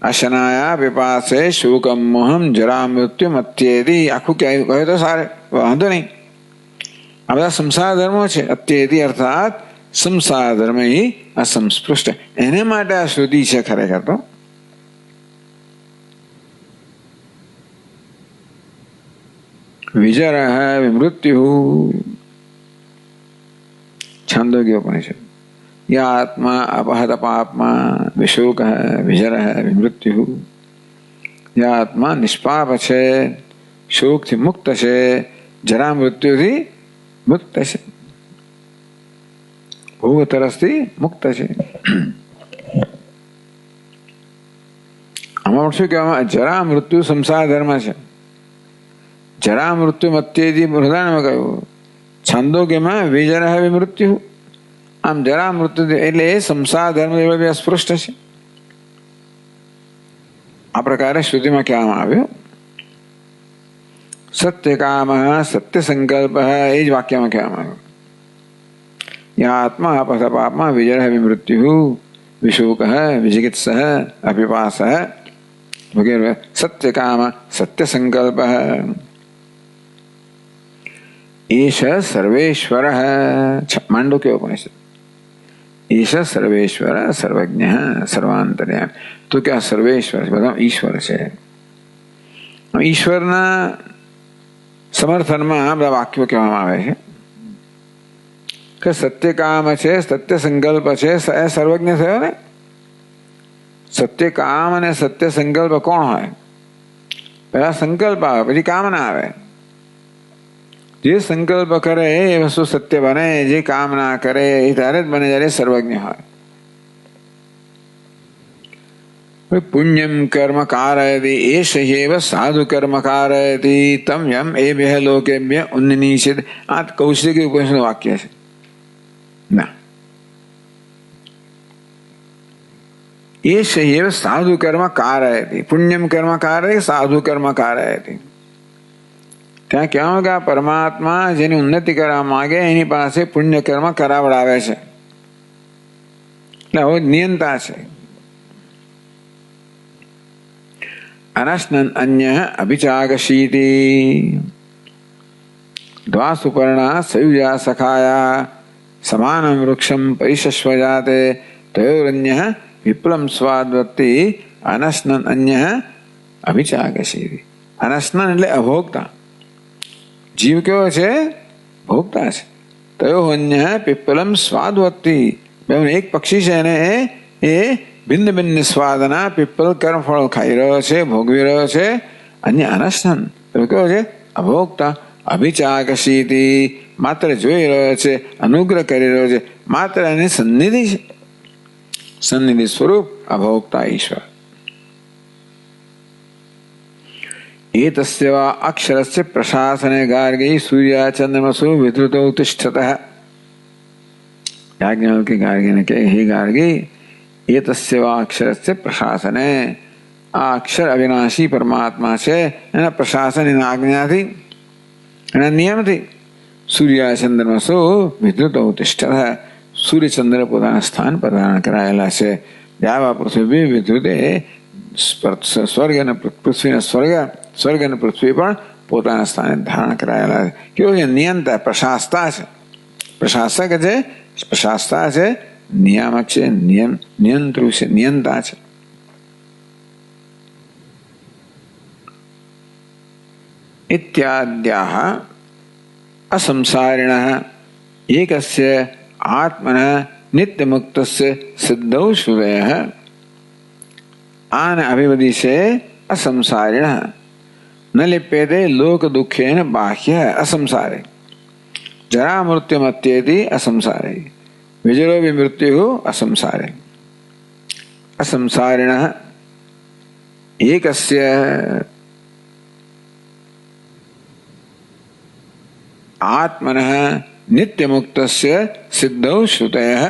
અશનાયા વિપાસે શોકમ મોહમ જરા મૃત્યુ અત્યેતિ આખું કહે તો સારે વાંધો નહીં। આ બધા સંસાર ધર્મો છે અત્યેતિ અર્થાત સંસાર ધર્મ અસંસ્પૃષ્ટ એને માટે આ શ્રુતિ છે ખરેખર તો। વિજર વિમૃત્યુ छांदोग्य उपनिषद या आत्मा अपहत पापमा विशोक विजर विमृत्यु या आत्मा निष्पाप है शोक थी मुक्त है जरा मृत्यु थी मुक्त है भोग तरस थी मुक्त है। आमां शुं कहेवामां जरा मृत्यु संसार धर्म है। जरा मृत्यु मत्येति बृहदारण्यकમાં કહ્યું છાંદોગ્યમાં વિજર વિમૃત્યુ આમ જરા મૃત્યુ એટલે સંસાર ધર્મ સ્પૃષ્ટ છે। આ પ્રકારે શ્રુતિમાં કહેવામાં આવ્યું સત્ય કામ સત્ય સંકલ્પ એ જ વાક્યમાં કહેવામાં આવ્યું. યા આત્મા પાપમાં વિજય વિમૃત્યુ વિશોક વિજિગિત્સ અપિપાસ વગેરે. સત્ય કામ સત્ય સંકલ્પ એશ સર્વેશ્વર. માંડુક્ય ઉપનિષદ. એશ સર્વેશ્વર સર્વજ્ઞ સર્વાંતર્યામી. તો કે આ સર્વેશ્વર છે, બધા ઈશ્વર છે. ઈશ્વરના સમર્થનમાં બધા વાક્યો કહેવામાં આવે છે કે સત્ય કામ છે, સત્ય સંકલ્પ છે, એ સર્વજ્ઞ થયો ને. સત્ય કામ અને સત્ય સંકલ્પ કોણ હોય? પહેલા સંકલ્પ આવે, પછી કામના આવે. જે સંકલ્પ કરે એ વસ્તુ સત્ય બને, જે કામના કરે એ ત્યારે જ બને જ્યારે સર્વજ્ઞ હોય. પુણ્યમ કર્મ કારયતિ એષ એવ સાધુ કર્મ કારયતિ તમ યમ એભ્યઃ લોકેભ્યઃ ઉન્નીષિત. આ કૌશિકી ઉપનિષદનું વાક્ય છે. ના, એષ એવ સાધુ કર્મ કારયતિ. પુણ્યમ કર્મ કારયતિ, સાધુ કર્મ કારયતિ. ત્યાં કહેવામાં કે આ પરમાત્મા જેની ઉન્નતિ કરવા માંગે એની પાસે પુણ્ય કર્મ કરાવડાવે છે. એટલે હવે નિયંતા છે. અનશ્નન અન્ય અભિચાગશીતિ દ્વા સુપર્ણા સયુજા સખાયા સમાનમ વૃક્ષમ પરિશસ્વજાતે તયોરન્ય વિપ્લમ સ્વાદવત્તિ અનશ્નન અન્ય અભિચાગશીતિ. અનશ્નન એટલે અભોગતા. જીવ કેવો છે? ભોગતા છે. તયો અન્ય પીપલમ સ્વાદવત્તિ. એક પક્ષી છે ને એ ભિન્ન ભિન્ન સ્વાદના પીપલ કર્મફળો ખાઈ રહ્યો છે, ભોગવી રહ્યો છે. અન્ય અનશ્નન કેવો છે? અભોગતા. અભિચાકશીતિ માત્ર જોઈ રહ્યો છે, અનુગ્રહ કરી રહ્યો છે, માત્ર એની સન્નિધિ છે. સન્નિધિ સ્વરૂપ અભોગતા ઈશ્વર. એતસ્ય વા અક્ષરસ્ય પ્રશાસને ગાર્ગી સૂર્યાચંદ્રમસુ વિધૃતૌ તિષ્ઠતઃ. યાજ્ઞવલ્ક્ય ગાર્ગીને કહે, હે ગાર્ગી, એતસ્ય વા અક્ષરસ્ય પ્રશાસને. આ અક્ષર અવિનાશી પરમાત્મા છે, એના પ્રશાસન, એના આજ્ઞાથી, એના નિયમથી સૂર્યાચંદ્રમસુ વિધૃતૌ તિષ્ઠતઃ. સૂર્યચંદ્ર પોતાના સ્થાન પર ધારણ કરાયેલા છે. જાવા પૃથ્વી વિધૃતે. સ્વર્ગ અને પૃથ્વીના સ્વર્ગ અને પૃથ્વી પણ પોતાના સ્થાને ધારણ કરાયેલા છે. કેવું છે? નિયંતા, પ્રશાસતા છે. પ્રશાસક છે, પ્રશાસતા છે, નિયામક છે, નિયંતૃ છે, નિયંતા છે. ઇત્યાદ્યાહ અસંસારિણઃ એકસ્ય આત્મનઃ નિત્યમુક્તસ્ય સિદ્ધૌ શ્રુતયઃ. આને અભિવદી છે અસંસારિણ. ન લિપ્યતે લોક દુઃખેન બાહ્ય અસંસારે. જરા મૃત્યુમત્યેતિ અસંસારે. વિજરો વિમૃત્યુ અસંસારે. અસંસારિણ એકસ્ય આત્મનઃ નિત્યમુક્તસ્ય સિદ્ધૌ શ્રુતયઃ.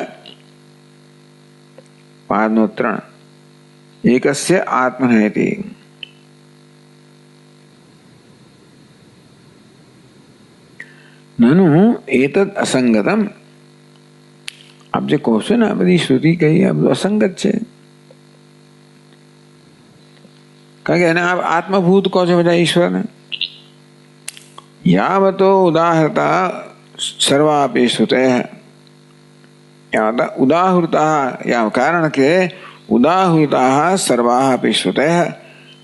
પાદનો 3. એકસ્ય આત્મનેતિ. નનુ એતદ અસંગતમ. આપ જે કહો છો ને આ બધી શ્રુતિ કહી, આ બધું અસંગત છે. કારણ કે એને આત્મભૂત કહો છો બધા ઈશ્વરને. યાવતો ઉદાહરતા સર્વાપી શ્રુતયઃ. ઉદાહૃતા. કારણ કે ઉદાહૃતા સર્વાહ અપી શ્રુતયઃ.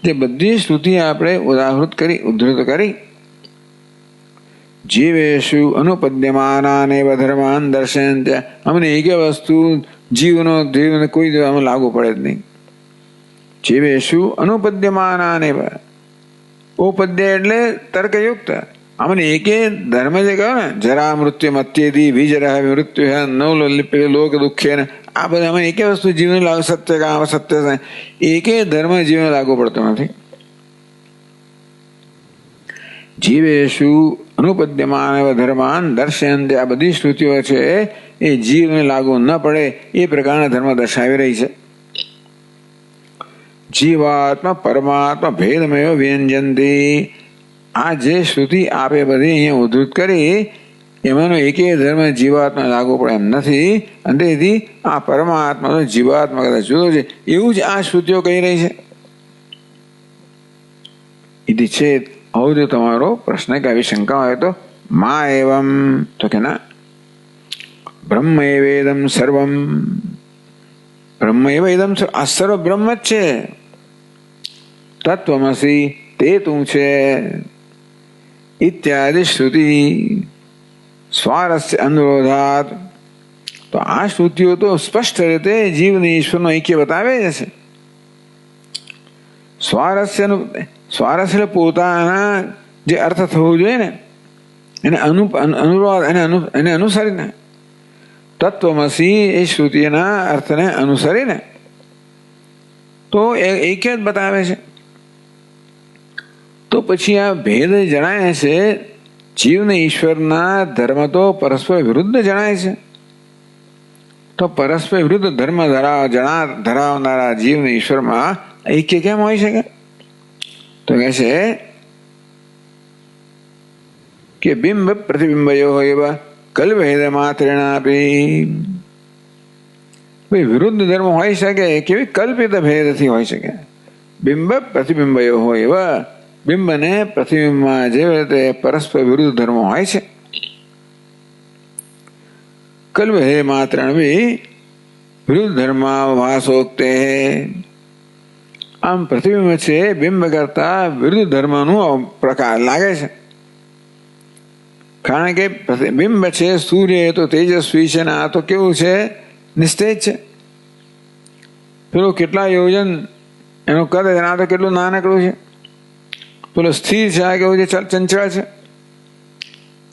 તે બધી શ્રુતિ આપણે ઉદાહૃત કરી, ઉદ્ધૃત કરી. જીવેશુ અનુપદ્યમાનાનેવ ધર્માન દર્શયન્ત્ય. અમને એક વસ્તુ જીવનો ધીવને કોઈ દિવસ લાગુ પડે જ નહીં. જીવેશુ અનુપદ્યમાનાનેવ. ઉપદ્ય એટલે તર્કયુક્ત. અમને એકે ધર્મ જે કહ્યો ને, જરા મૃત્યુ મત્યેદી વિજરહ મૃત્યુ નવ લિપ્ય લોક દુઃખે. આ બધા અમે એકે વસ્તુ જીવને લાગુ, સત્ય કામ સત્ય, એકે ધર્મ જીવને લાગુ પડતો નથી. જીવેશુ અનુપદ્યમાન ધર્માન દર્શયન્તે. આ બધી શ્રુતિઓ છે એ જીવને લાગુ ન પડે એ પ્રકારના ધર્મ દર્શાવી રહી છે. જીવાત્મા પરમાત્મા ભેદમયો વ્યંજનતી. આ જે શ્રુતિ આપે બધી અહીંયા ઉદ્ધૃત કરી એમાંનો એકેય ધર્મ જીવાત્મા લાગુ પડે એમ નથી, અને તેથી આ પરમાત્મા તો જીવાત્મા કદાચ જુદો છે એવું જ આ શ્રુતિઓ કહી રહી છે. ઇતિ ચેત, આવો જો તમારો પ્રશ્ન કે આવી શંકા હોય તો મા એવમ, તો કે ના, બ્રહ્મ એવેદમ સર્વમ, બ્રહ્મ એવ ઇદમ, આ સર્વ બ્રહ્મ જ છે. તત્વમસી, તે તું છે. ઇત્યાદિ શ્રુતિ સ્વારસ્ય અનુરોધાત, તો આ શ્રુતિઓ તો સ્પષ્ટ રીતે જીવને ઈશ્વરનો ઐક્ય બતાવે છે. સ્વારસ્ય પોતાના જે અર્થ થવો જોઈએ ને એને અનુરોધ એને અનુસરીને, તત્વમસી એ શ્રુતિના અર્થને અનુસરીને તો ઐક્ય જ બતાવે છે. તો પછી આ ભેદ જણાય છે. જીવને ઈશ્વરના ધર્મ તો પરસ્પર વિરુદ્ધ જણાય છે. તો પરસ્પર વિરુદ્ધ ધર્મ ધરાવનારા જીવને ઈશ્વરમાં ઐક્ય કેમ હોઈ શકે? તો કહે છે કે બિંબ પ્રતિબિંબયો એવા કલ્પભેદ માત્રેણાપી, વિરુદ્ધ ધર્મ હોઈ શકે કેવી કલ્પિત ભેદથી હોઈ શકે. બિંબ પ્રતિબિંબયો હોય એવા બિંબ ને પ્રતિબિંબમાં જેવી રીતે પરસ્પર વિરુદ્ધ ધર્મ હોય છે. કલ્પભેદ માત્રેણાપી વિરુદ્ધ ધર્મ ભાસોક્તે, આમ પ્રતિબિંબ છે બિંબ કરતા વિરુદ્ધ ધર્મનું પ્રકાર લાગે છે. કારણ કે બિંબ છે સૂર્ય તો તેજસ્વી છે ને આ તો કેવું છે? નિસ્તેજ છે. પેલું કેટલા યોજન એનું કદ છે, આ તો કેટલું નાનકડું છે. પેલું સ્થિર છે, આ કેવું છે? ચંચળ છે.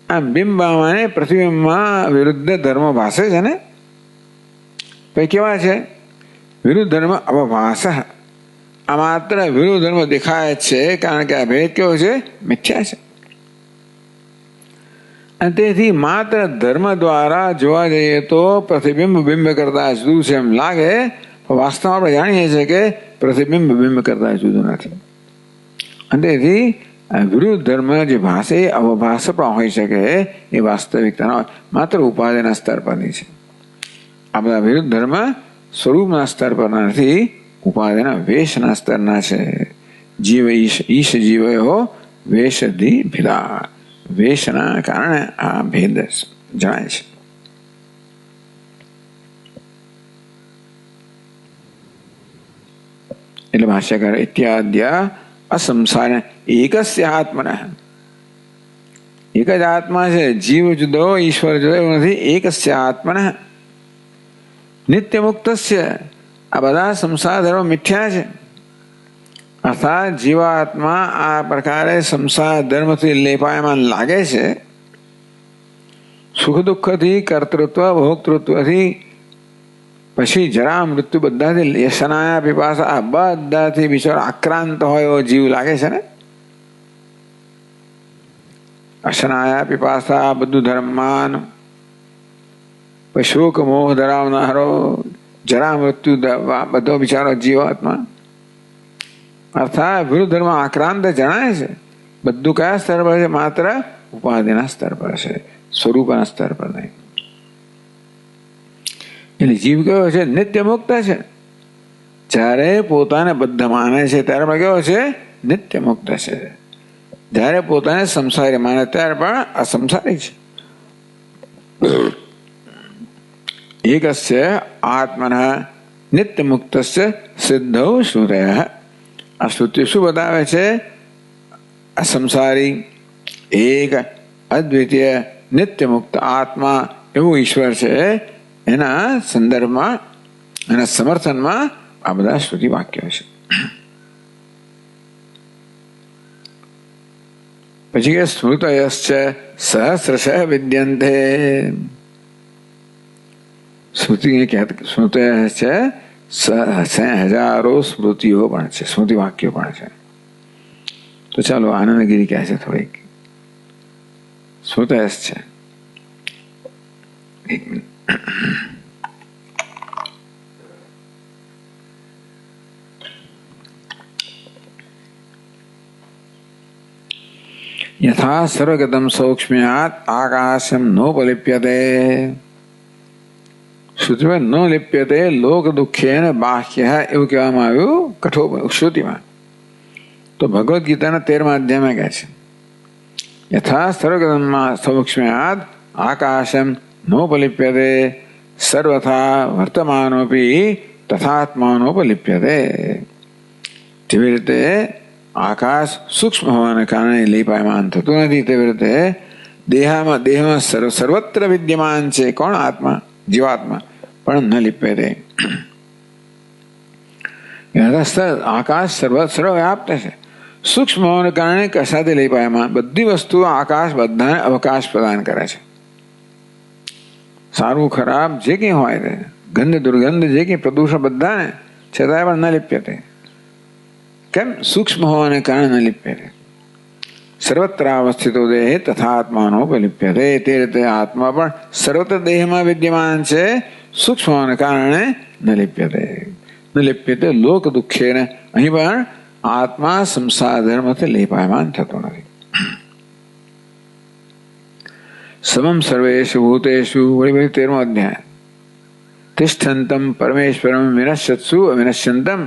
આમ બિંબમાં ને પ્રતિબિંબમાં વિરુદ્ધ ધર્મ ભાસે છે ને. પછી કેવા છે? વિરુદ્ધ ધર્મ અવભાસ. આ માત્ર વિરુદ્ધ ધર્મ દેખાય છે કારણ કે આ ભેદ કેવો છે? મિથ્યા છે. અને તેથી માત્ર ધર્મ દ્વારા જોવા જઈએ તો પ્રતિબિંબ બિંબ કરતા જુદું છે એમ લાગે, વાસ્તવમાં આપણે જાણીએ છીએ કે પ્રતિબિંબ બિંબ કરતા જુદું નથી. અને તેથી વિરુદ્ધ ધર્મ જે ભાષે અવભાસ પણ હોઈ શકે એ વાસ્તવિકતા માત્ર ઉપાધિના સ્તર પરની છે. આ બધા વિરુદ્ધ ધર્મ સ્વરૂપના સ્તર પરના નથી, ઉપાધિના વેશના સ્તરના છે. જીવ ઈશ જીવયો વેશધિ ભેદા, વેશના કારણે આ ભેદ જણાય છે. એટલે ભાષ્યકાર ઇત્યાદ્યા અસંસાર એકસ્ય આત્મના, એક જ આત્મા છે. જીવ જુદો ઈશ્વર જુદો એવું નથી. એકસ્ય આત્મના નિત્ય મુક્તસ્ય, આ બધા સંસાર ધર્મ મિથ્યા છે. અર્થાત જીવાત્મા આ પ્રકારે સંસાર ધર્મથી લેપાયમાન લાગે છે. સુખ દુઃખથી, કર્તૃત્વ ભોક્તૃત્વથી, પછી જરા મૃત્યુ બધાથી, યશનાયા પીપાસા આ બધાથી બિચારો આક્રાંત હોય એવો જીવ લાગે છે ને. અશનાયા પીપાસા બધું ધર્મમાન, પછી શોક મોહ ધરાવનારો, જરા મૃત્યુ બધો બિચારો જીવાત્મા અર્થાત વિરુદ્ધ ધર્મ આક્રાંત જણાય છે. બધું કયા સ્તર પર છે? માત્ર ઉપાધિના સ્તર પર છે, સ્વરૂપના સ્તર પર નહીં. એટલે જીવ કયો છે? નિત્ય મુક્ત છે. જ્યારે પોતાને બદ્ધ માને છે ત્યારે પણ કેવો છે? નિત્ય મુક્ત છે. જ્યારે પોતાને સંસારી માને ત્યારે પણ અસંસારી છે. એકસ્ય આત્મના નિત્ય મુક્તસ્ય સિદ્ધૌ શ્રુતયઃ, આ શ્રુતિ શું બતાવે છે? અસંસારી, એક, અદ્વિતીય, નિત્ય મુક્ત આત્મા એવું ઈશ્વર છે. એના સંદર્ભમાં, એના સમર્થનમાં આ બધા શ્રુતિ વાક્યો છે. પછી કે સ્મૃતયશ્ચ સહસ્રશ વિદ્યન્તે, સ્મૃતિ સ્મૃતયશ્ચ હજારો સ્મૃતિઓ પણ છે, સ્મૃતિ વાક્યો પણ છે. તો ચાલો આનંદગીરી કહે છે થોડીક સ્મૃતયશ્ચ છે. એક મિનિટ. यथा सर्वगतम सौक्ष्म्यात् आकाशम नोपलिप्यते, શ્રુતિમાં ન લિપ્યતે લોક દુઃખેન બાહ્ય એવું કહેવામાં આવ્યું કઠોર શ્રુતિમાં. તો ભગવદ્ ગીતાના 13મા અધ્યાયમાં કહે છે યથા સર્વગતમાં સૌક્ષ્મ્યાદ આકાશમ નોપલિપ્યતે સર્વથા વર્તમાનોપી તથાત્માનોપલિપ્યતે. જેવી રીતે આકાશ સૂક્ષ્મ હોવાને કારણે લીપાયમાન થતું નથી, તેવી રીતે દેહમાં સર્વત્ર વિદ્યમાન છે કોણ? આત્મા, જીવાત્મા, પણ ન લિપ્યતે. આકાશ સર્વવ્યાપ્ત છે, સૂક્ષ્મ હોવાને કારણે કશાથી લીપાયમાન. બધી વસ્તુઓ આકાશ બધાને અવકાશ પ્રદાન કરે છે. સારું ખરાબ જે કંઈ હોય તે, ગંધ દુર્ગંધ જે કંઈ પ્રદૂષણ બધાને, છતાંય પણ ન લિપ્યતે. કેમ? સૂક્ષ્મ હોવાને કારણે ન લિપ્યતે. સર્વત્ર અવસ્થિતો દેહ તથા આત્માનોપલિપ્યતે. તે રીતે આત્મા પણ સર્વત્ર દેહમાં વિદ્યમાન છે, સૂક્ષ્મ હોવાને કારણે ન લિપ્યતે. ન લિપ્યતે લોક દુઃખેને. અહીં પણ આત્મા સંસાર ધર્મથી લેપાયમાન થતો નથી. સમમ સર્વેષુ ભૂતેષુ, વળી 13મો અધ્યાય. તિષ્ઠંતમ પરમેશ્વરમ વિનશ્યત્સુ અવિનશ્યંતમ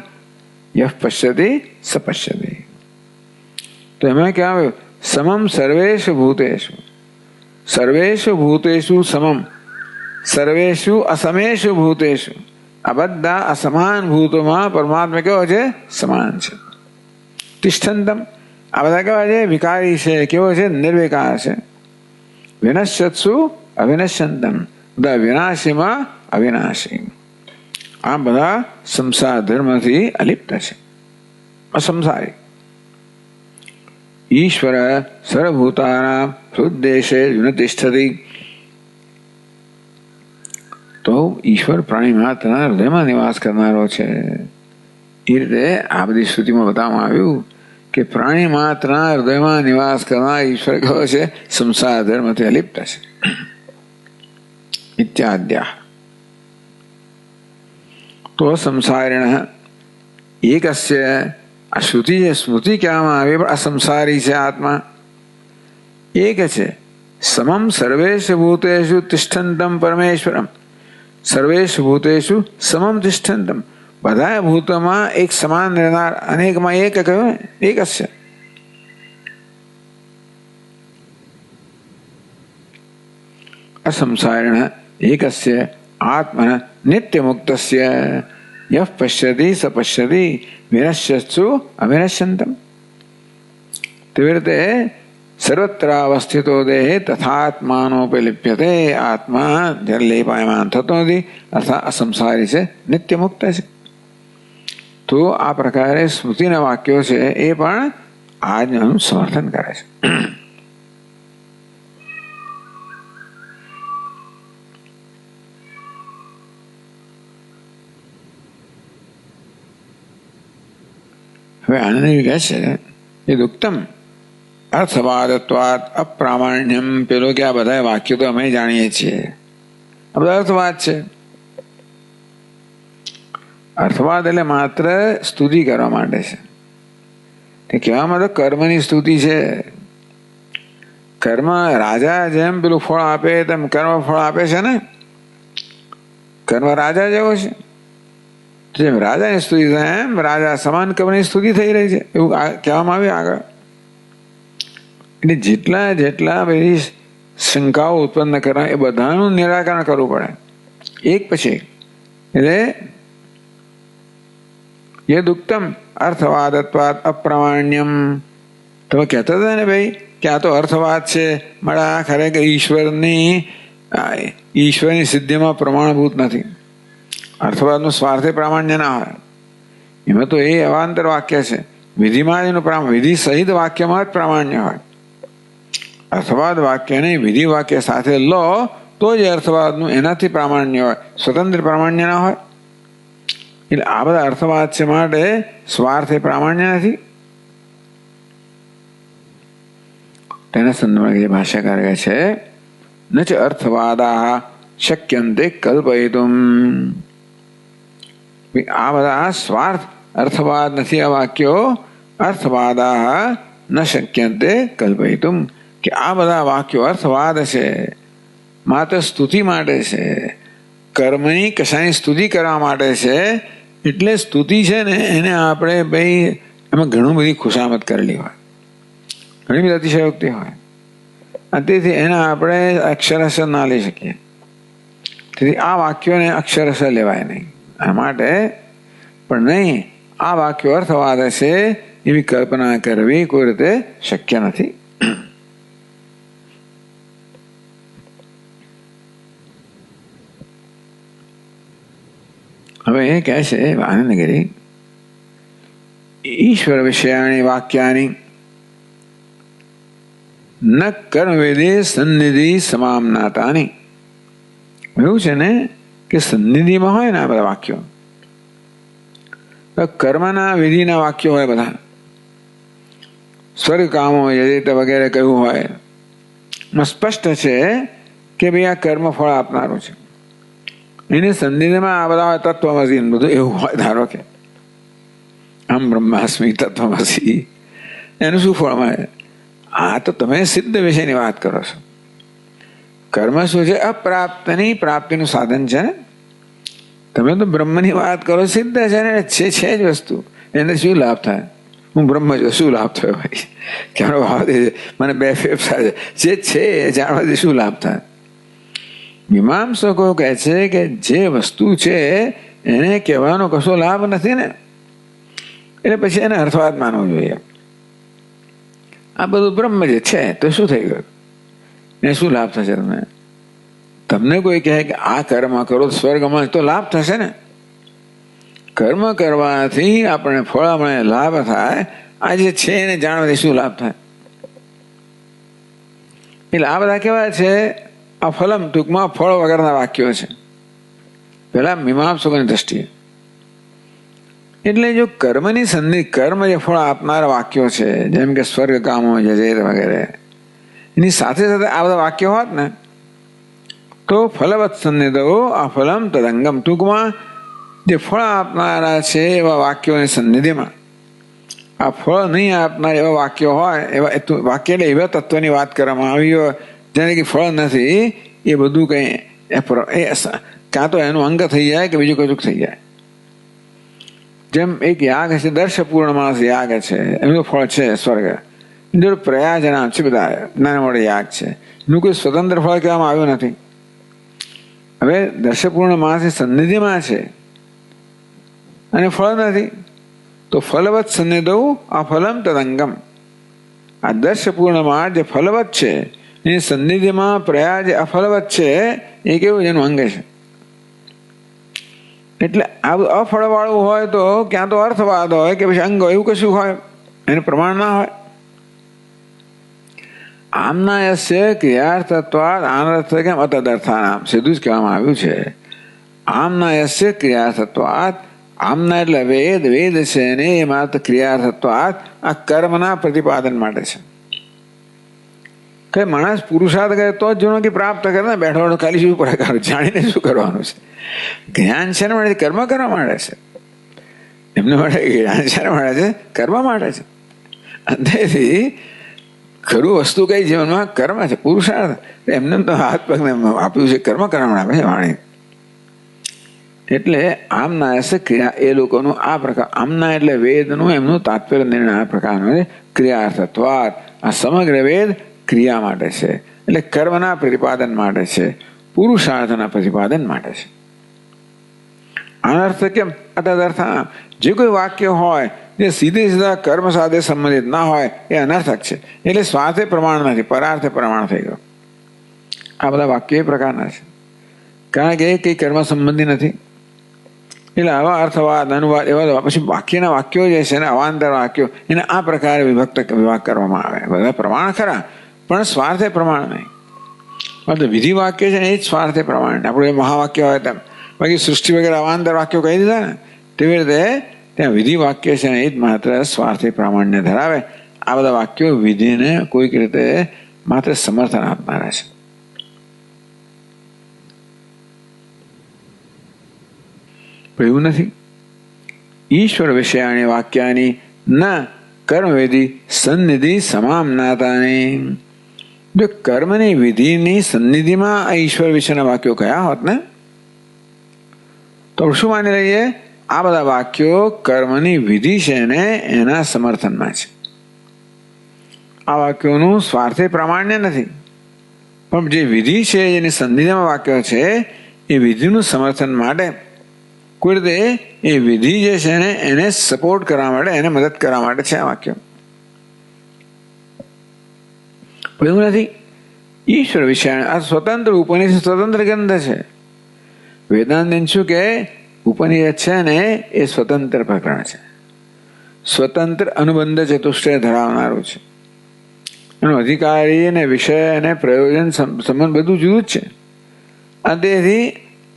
યઃ પશ્યતિ સ પશ્યતિ. તો એમાં ક્યાં આવ્યું? સમમ સર્વેષુ ભૂતેષુ. સર્વેષુ ભૂતેષુ સમમ, સર્વેષુ અસમેષુ ભૂતેષુ. આ બધા અસમાન ભૂતોમાં પરમાત્મા કેવો છે? સમાન છે. તિષ્ઠંતમ, આ બધા કેવા છે? વિકારી છે. કેવો છે? નિર્વિકાર છે. વિનશ્યત્સુ અવિનશ્યંતમ, બધા વિનાશીમાં અવિનાશી. આ બધા સંસાર ધર્મથી અલિપ્ત છે, અસંસારી. ઈશ્વર સર્વભૂતાનાં હૃદ્દેશે વિનતિષ્ઠતિ. તો ઈશ્વર પ્રાણી માત્રના હૃદયમાં નિવાસ કરનારો છે. એ રીતે આ બધી શ્રુતિમાં બતાવવામાં આવ્યું કે પ્રાણી માત્રના હૃદયમાં નિવાસ કરનાર ઈશ્વર કયો છે? સંસાર ધર્મથી અલિપ્ત છે. ઇત્યાદ્યા. તો સંસારિણ એકસ્ય, આ શ્રુતિ જે સ્મૃતિ કહેવામાં આવે પણ અસંસારી છે આત્મા, એક છે. સમમ સર્વેષુ ભૂતેષુ તિષ્ઠંતમ પરમેશ્વરમ. સર્વેષુ ભૂતેષુ સમમ તિષ્ઠંતમ, બધા ભૂતોમાં એક સમાન રહેનાર, અનેકમાં એક કયો? એકસ્ય. અસંસારિણ એકસ્ય આત્મન નિત્યમુક્તસ્ય યઃ પશ્યતિ સ પશ્યતિ વિનશ્યત્સુ અવિનશ્યંતમ. તેવી રીતે સર્વત્ર અવસ્થિતો દેહ તથાત્માનોપલિપ્યતે. આત્મા જ્યારે લેપાયમાન થતો નથી, અર્થાત અસંસારી છે, નિત્ય મુક્ત છે. તો આ પ્રકારે સ્મૃતિના વાક્યો છે એ પણ આજનું સમર્થન કરે છે. હવે આનંદ કહે છે એ ઉત્તમ અર્થવાદત્વાદ અપ્રામાણ્યમ. પેલો કે આ બધા વાક્યો તો અમે જાણીએ છીએ, આ બધા અર્થવાદ છે. અર્થવાદ એટલે માત્ર સ્તુતિ કરવા માટે છે. તે કહેવામાં તો કર્મની સ્તુતિ છે. કર્મ રાજા જેમ પેલું ફળ આપે તેમ કર્મ ફળ આપે છે ને. કર્મ રાજા જેવો છે. જેમ રાજાની સ્તુતિ થાય એમ રાજા સમાન કર્મની સ્તુતિ થઈ રહી છે એવું કહેવામાં આવ્યું આગળ. એટલે જેટલા જેટલા બધી શંકાઓ ઉત્પન્ન કરવા એ બધાનું નિરાકરણ કરવું પડે એક પછી. એટલે યદુક્તમ અર્થવાદત્વાદ અપ્રામાણ્યમ. તમે કહેતા હતા ને ભાઈ કે આ તો અર્થવાદ છે, મારા ખરેખર ઈશ્વરની સિદ્ધિમાં પ્રમાણભૂત નથી. અર્થવાદનું સ્વાર્થે પ્રામાણ્ય ના હોય. એમાં તો એ અવાંતર વાક્ય છે. વિધિમાં જ એનું વિધિ સહિત વાક્યમાં જ પ્રામાણ્ય હોય. અર્થવાદ વાક્ય નહીં, વિધિ વાક્ય સાથે લો તો જ અર્થવાદનું એનાથી પ્રામાણ્ય હોય, સ્વતંત્ર પ્રામાણ્ય ના હોય. એટલે આ બધા અર્થવાદ છે માટે સ્વાર્થે પ્રામાણ્ય નથી. તેના સંદર્ભમાં જે ભાષ્યકાર કહે છે ન ચ અર્થવાદા શક્યંતે કલ્પયિતુમ. આ બધા સ્વાર્થ અર્થવાદ નથી. આ વાક્યો અર્થવાદા ન શક્યંતે કલ્પયિતુમ, કે આ બધા વાક્યો અર્થવાદ છે, માત્ર સ્તુતિ માટે છે, કર્મની કશાની સ્તુતિ કરવા માટે છે. એટલે સ્તુતિ છે ને એને આપણે ભાઈ એમાં ઘણું બધી ખુશામત કરેલી હોય, ઘણી બધી અતિશયોક્તિ હોય, તેથી એને આપણે અક્ષરશ ના લઈ શકીએ. તેથી આ વાક્યોને અક્ષરશ લેવાય નહીં. આ માટે પણ નહીં, આ વાક્યો અર્થવાદ છે એવી કલ્પના કરવી કોઈ રીતે શક્ય નથી. હવે એ કહે છે આનંદગીરી, ઈશ્વર વિષયાણી વાક્યાની ન કર્મવેદે સન્નિધિ સમામનાતાની. એવું છે ને કે સન્નિધિમાં હોય ને આ બધા વાક્યો, કર્મના વિધિના વાક્યો હોય બધા, સ્વર્ગ કામો યજેત વગેરે કહ્યું હોય, સ્પષ્ટ છે કે ભાઈ આ કર્મ ફળ આપનારું છે. એની સન્નિધિમાં આ બધા તત્વમસી બધું એવું હોય. ધારો કે આમ બ્રહ્માસ્મિ તત્વમસી, એનું શું ફળ મળે? આ તો તમે સિદ્ધ વિષયની વાત કરો છો. કર્મ શું છે? અપ્રાપ્તની પ્રાપ્તિનું સાધન છે ને. તમે તો બ્રહ્મની વાત કરો, સિદ્ધ છે ને, છે જ વસ્તુ, એને શું લાભ થાય? હું બ્રહ્મ છું, શું લાભ થયો ભાઈ? ક્યારો ભાવ દે મને બે ફેફસા છે, જે છે એ જાણવાથી શું લાભ થાય? મીમાંસકો કહે છે કે જે વસ્તુ છે એને કહેવાનો કશો લાભ નથી ને, એટલે પછી એને અર્થવાદ માનવો જોઈએ. આ બધું બ્રહ્મ જે છે તો શું થઈ ગયું? એને શું લાભ થશે? તમને કોઈ કહે કે આ કર્મ કરો સ્વર્ગમાં તો લાભ થશે ને. કર્મ કરવાથી આપણે ફળ મળે, લાભ થાય. આ જે છે એને જાણવાથી શું લાભ થાય? એટલે આ બધા કેવા છે? અફલમ, ટૂંકમાં ફળ વગરના વાક્યો છે પેલા મીમાંસકોની દ્રષ્ટિએ. એટલે જો કર્મની સન્નિધિ, કર્મ જે ફળ આપનારા વાક્યો છે, જેમ કે સ્વર્ગ કામો જજેર વગેરે, એની સાથે સાથે આ બધા વાક્યો હોત ને તો ફલવત સન્નિધો અફલમ તદંગમ. ટૂંકમાં જે ફળ આપનારા છે એવા વાક્યોની સન્નિધિમાં આ ફળ નહીં આપનાર એવા વાક્યો હોય, એવા વાક્ય એટલે એવા તત્વની વાત કરવામાં આવી હોય જેને કે ફળ નથી, એ બધું કંઈ કાં તો એનું અંગ થઈ જાય કે બીજું કશું થઈ જાય. જેમ એક યાગ છે, દર્શ પૂર્ણમાસ યાગ છે, એનું ફળ છે સ્વર્ગ. એની પ્રયાજના છે, બધા નાના મોટા યાગ છે, એનું કોઈ સ્વતંત્ર ફળ કહેવામાં આવ્યું નથી. હવે દર્શ પૂર્ણમાસ એ સન્નિધિમાં છે અને ફળ નથી, તો ફલવત સન્નિધો અફલમ તદંગમ. આ દર્શ પૂર્ણમાસ જે ફલવત છે એની સન્નિધિમાં પ્રયાજ અફલવત છે, એ કેવું એનું અંગ છે. એટલે આ અફળવાળું હોય તો ક્યાં તો અર્થવાદ હોય કે પછી અંગ હોય, એવું કશું હોય, એનું પ્રમાણ ના હોય. આમના યસ્ય ક્રિયાર્થત્વાદ આનર્થ કેમ અતદર્થાનામ, સીધું જ કહેવામાં આવ્યું છે. આમના યસ્ય ક્રિયાર્થત્વાદ, આમના એટલે વેદ, વેદ છે ને એ માત્ર ક્રિયાર્થત્વાદ આ કર્મના પ્રતિપાદન માટે છે. કઈ માણસ પુરુષાર્થ કરે તો જ જીવન પ્રાપ્ત કરે ને. બેઠો ખાલી શું પ્રકાર જાણીને શું કરવાનું છે? જ્ઞાન છે ને માટે કર્મ કરવા માટે છે. એમને માટે જ્ઞાન છે માટે છે, કર્મ માટે છે. અંતેથી ખરું વસ્તુ કઈ જીવનમાં કર્મ છે, પુરુષાર્થ. એમને તો હાથ પગને આપ્યું છે, કર્મ કરવા માટે આપે છે વાણી. એટલે આમના હશે ક્રિયા, એ લોકોનું આ પ્રકાર, આમના એટલે વેદનું એમનું તાત્પર્ય નિર્ણય આ પ્રકારનો છે. ક્રિયાર્થત્વાદ, આ સમગ્ર વેદ ક્રિયા માટે છે, એટલે કર્મના પ્રતિપાદન માટે છે, પુરુષાર્થના પ્રતિપાદન માટે છે. અનર્થ કેમ? અતદર્થ. જે કોઈ વાક્ય હોય જે સીધે સીધા કર્મ સાથે સંબંધિત ના હોય એ અનર્થક છે. એટલે સ્વાર્થે પ્રમાણ નથી, પરાર્થે પ્રમાણ થઈ ગયો. આ બધા વાક્યો એ પ્રકારના છે, કારણ કે એ કઈ કર્મ સંબંધી નથી. એટલે આવા અર્થવાદ, અનુવાદ એવા પછી વાક્યના વાક્યો જે છે ને, અવાંતર વાક્યો, એને આ પ્રકારે વિભાગ કરવામાં આવે. બધા પ્રમાણ ખરા, પણ સ્વાર્થે પ્રમાણ નહીં. મતલબ વિધિ વાક્ય છે ને એ જ સ્વાર્થે પ્રમાણ. આપણું એ મહાવાક્ય હોય તેમ, બાકી સૃષ્ટિ વગેરે અવાંતર વાક્યો કહી દીધા ને, તેવી રીતે ત્યાં વિધિ વાક્ય છે ને એ જ માત્ર સ્વાર્થે પ્રામાણ્ય ધરાવે. આ બધા વાક્યો વિધિને કોઈક રીતે માત્ર સમર્થન આપનારા છે. પણ એવું નથી. ઈશ્વર વિષયાની વાક્યાની ન કર્મવિધિ સન્નિધિ સમામનાતાની. જો કર્મની વિધિની સન્નિધિમાં આ ઈશ્વર વિશેના વાક્યો કયા હોત ને તો શું માની લઈએ? આ બધા વાક્યો કર્મની વિધિ છે ને એના સમર્થનમાં છે. આ વાક્યોનું સ્વાર્થે પ્રામાણ્ય નથી, પણ જે વિધિ છે જેની સન્નિધિમાં વાક્યો છે એ વિધિનું સમર્થન માટે કોઈ રીતે એ વિધિ જે છે ને એને સપોર્ટ કરવા માટે, એને મદદ કરવા માટે છે આ વાક્યો. એવું નથી. ઈશ્વર વિષય આ સ્વતંત્ર ઉપનિષદ સ્વતંત્ર ગ્રંથ છે. વેદાંત શું કે ઉપનિષદ છે ને એ સ્વતંત્ર પ્રકરણ છે, સ્વતંત્ર અનુબંધ ચતુષ્ટય ધરાવનારું છે. એનો અધિકારી અને વિષય અને પ્રયોજન સંબંધ બધું જુદું જ છે. અને તેથી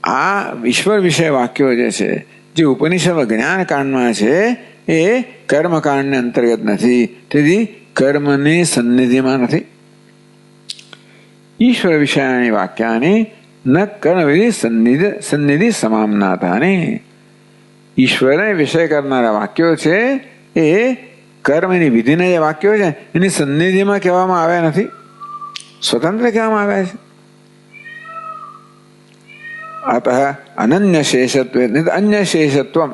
આ ઈશ્વર વિષય વાક્યો જે છે જે ઉપનિષદ જ્ઞાન કાંડમાં છે એ કર્મકાંડને અંતર્ગત નથી, તેથી કર્મની સન્નિધિમાં નથી. ઈશ્વર વિષયાની વાક્યાની ન કર્મવિધિ સન્નિધિ સમામનાતાની. ઈશ્વરને વિષય કરનારા વાક્યો છે એ કર્મની વિધિના જે વાક્યો છે એની સન્નિધિમાં કહેવામાં આવ્યા નથી, સ્વતંત્ર કહેવામાં આવ્યા છે. અતઃ અનન્ય શેષત્વ અન્ય શેષત્વમ.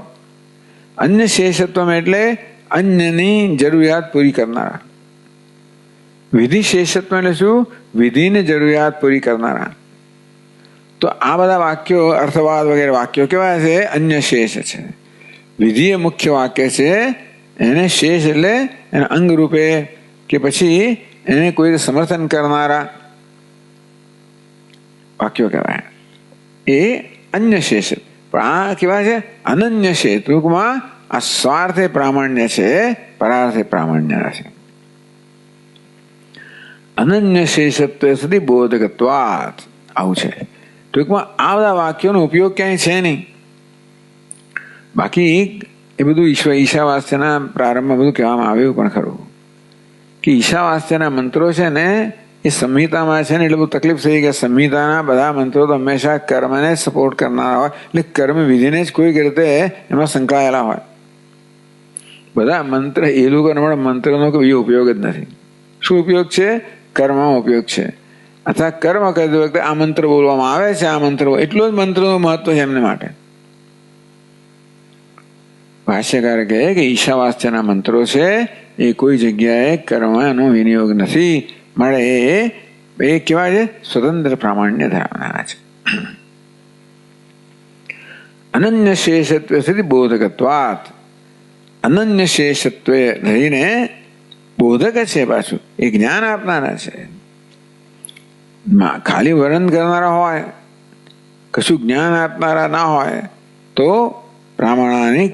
અન્ય શેષત્વમ એટલે અન્યની જરૂરિયાત પૂરી કરનારા. વિધિ શેષત્વ એટલે શું? વિધિની જરૂરિયાત પૂરી કરનારા. તો આ બધા વાક્યો અર્થવાદ વગેરે વાક્યો કેવા છે? અન્ય શેષ છે. વિધિ એ મુખ્ય વાક્ય છે, એને શેષ એટલે એના અંગ રૂપે કે પછી એને કોઈ સમર્થન કરનારા વાક્યો કહેવાય, એ અન્ય શેષ. પણ આ કેવા છે? અનન્ય શેષ. ટૂંકમાં આ સ્વાર્થે પ્રામાણ્ય છે, પરાર્થે પ્રામાણ્ય છે. અનન્ય શેષત્વ સુધી બોધકત્વાત આવું છે. ટૂંકમાં આ બધા વાક્યોનો ઉપયોગ ક્યાંય છે નહીં. બાકી એ બધું ઈશાવાસ્યના પ્રારંભમાં બધું કહેવામાં આવ્યું પણ ખરું કે ઈશાવાસ્યના મંત્રો છે ને એ સંહિતામાં છે ને એટલે બહુ તકલીફ થઈ કે સંહિતાના બધા મંત્રો તો હંમેશા કર્મને સપોર્ટ કરનારા હોય, એટલે કર્મ વિધિને જ કોઈક રીતે એમાં સંકળાયેલા હોય. બધા મંત્ર એ લોકોના મંત્રનો કોઈ ઉપયોગ જ નથી. શું ઉપયોગ છે? કર્મમાં ઉપયોગ છે. અથવા કર્મ કરતી વખતે આ મંત્ર બોલવામાં આવે છે, આ મંત્ર એટલું જ મંત્રનું મહત્વ છે એમને માટે. ભાષ્યકાર કહે કે ઈશાવાસ્યના મંત્રો છે એ કોઈ જગ્યાએ કર્મનો વિનિયોગ નથી, મળે એ કેવા છે? સ્વતંત્ર પ્રામાણ્ય ધરાવનારા છે. અનન્ય શેષત્વ સુધી બોધકત્વાત. અનન્ય શેષત્વે રહીને બોધક છે, પાછું એ જ્ઞાન આપનારા છે. ખાલી વર્ણન કરનારા હોય, કશું જ્ઞાન આપનારા ના હોય તો પ્રમાણાની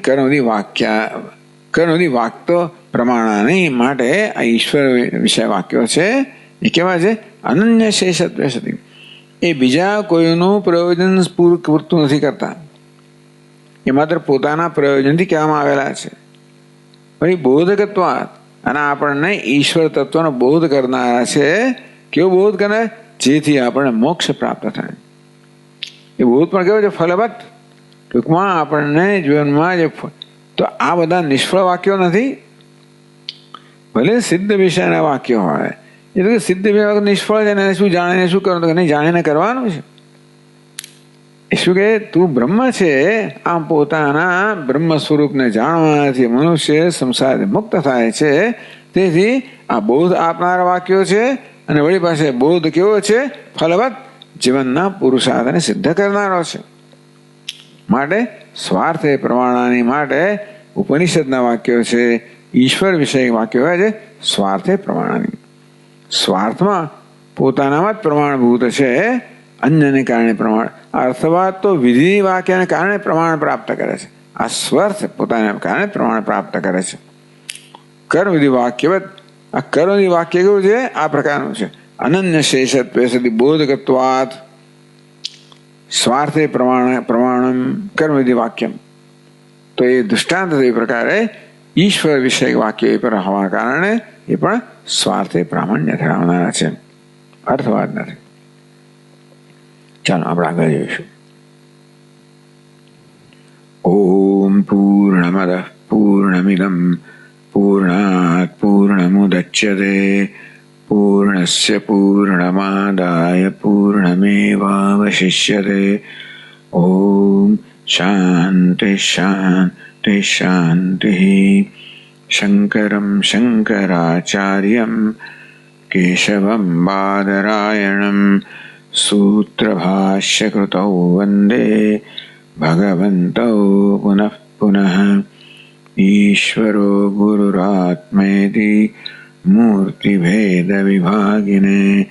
કર્મથી વાક્તો પ્રમાણાની માટે આ ઈશ્વર વિષય વાક્યો છે એ કેવા છે? અનન્ય શેષત્વ સતી. એ બીજા કોઈનું પ્રયોજન પૂરતું નથી કરતા, એ માત્ર પોતાના પ્રયોજનથી કહેવામાં આવેલા છે. પછી બોધકત્વ, અને આપણને ઈશ્વર તત્વનો બોધ કરનારા છે. કેવો બોધ કરે? જેથી આપણને મોક્ષ પ્રાપ્ત થાય. એ બોધ પણ કેવો છે? ફલવત. ટૂંકમાં આપણને જીવનમાં જે તો આ બધા નિષ્ફળ વાક્યો નથી. ભલે સિદ્ધ વિષયના વાક્યો હોય, એ તો સિદ્ધ વિષય નિષ્ફળ છે ને શું જાણીને શું કરવાનું? તો નહીં, જાણીને કરવાનું છે. એ શું કહે? તું બ્રહ્મ છે, આમ પોતાના બ્રહ્મ સ્વરૂપને જાણવાથી મનુષ્ય સંસારથી મુક્ત થાય છે. તેથી આ બોધ આપનારા વાક્યો છે. અને વળી પાસે બોધ કેવો છે? ફલવત, જીવનના પુરુષાર્થને સિદ્ધ કરનારો છે. માટે સ્વાર્થે પ્રમાણાની માટે ઉપનિષદના વાક્યો છે, ઈશ્વર વિષય વાક્યો હોય છે સ્વાર્થે પ્રમાણાની. સ્વાર્થમાં પોતાનામાં જ પ્રમાણભૂત છે, અન્યને કારણે પ્રમાણ. અર્થવાદ તો વિધિ વાક્યને કારણે પ્રમાણ પ્રાપ્ત કરે છે. આ સ્વાર્થ પોતાના કારણે પ્રમાણ પ્રાપ્ત કરે છે. કર્મવિધિ વાક્યવત. આ કર્મવિધિ વાક્ય કેવું છે? આ પ્રકારનું છે. અનન્ય શેષત્વ સદી બોધકત્વાત સ્વાર્થે પ્રમાણમ કર્મવિધિ વાક્યમ. તો એ દૃષ્ટાંત એ પ્રકારે ઈશ્વર વિષય વાક્ય એ પર હોવા કારણે એ પણ સ્વાર્થે પ્રામાણ્ય ધરાવનારા છે, અર્થવાદ નથી. ચાલો આપણે આગળ જઈશું. ઓમ પૂર્ણમદ પૂર્ણમિદમ પૂર્ણાત पूर्णमुदच्यते पूर्णस्य पूर्णमादाय पूर्णमेवावशिष्यते। ओम शांति शांति शांतिः। शंकरं शंकराचार्यं केशवं बादरायणं सूत्रभाष्यकृतौ वन्दे भगवन्तौ पुनः पुनः। ईश्वरो गुरुरात्मेति मूर्तिभेदविभागिने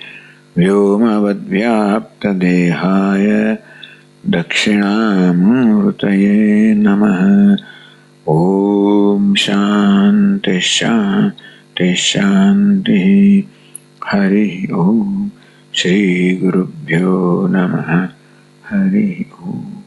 व्योमवद्व्याप्तदेहाय दक्षिणामूर्तये नमः। ओम शांति शांति शांति। हरि ओम। श्री गुरुभ्यो नमः। हरि ओम।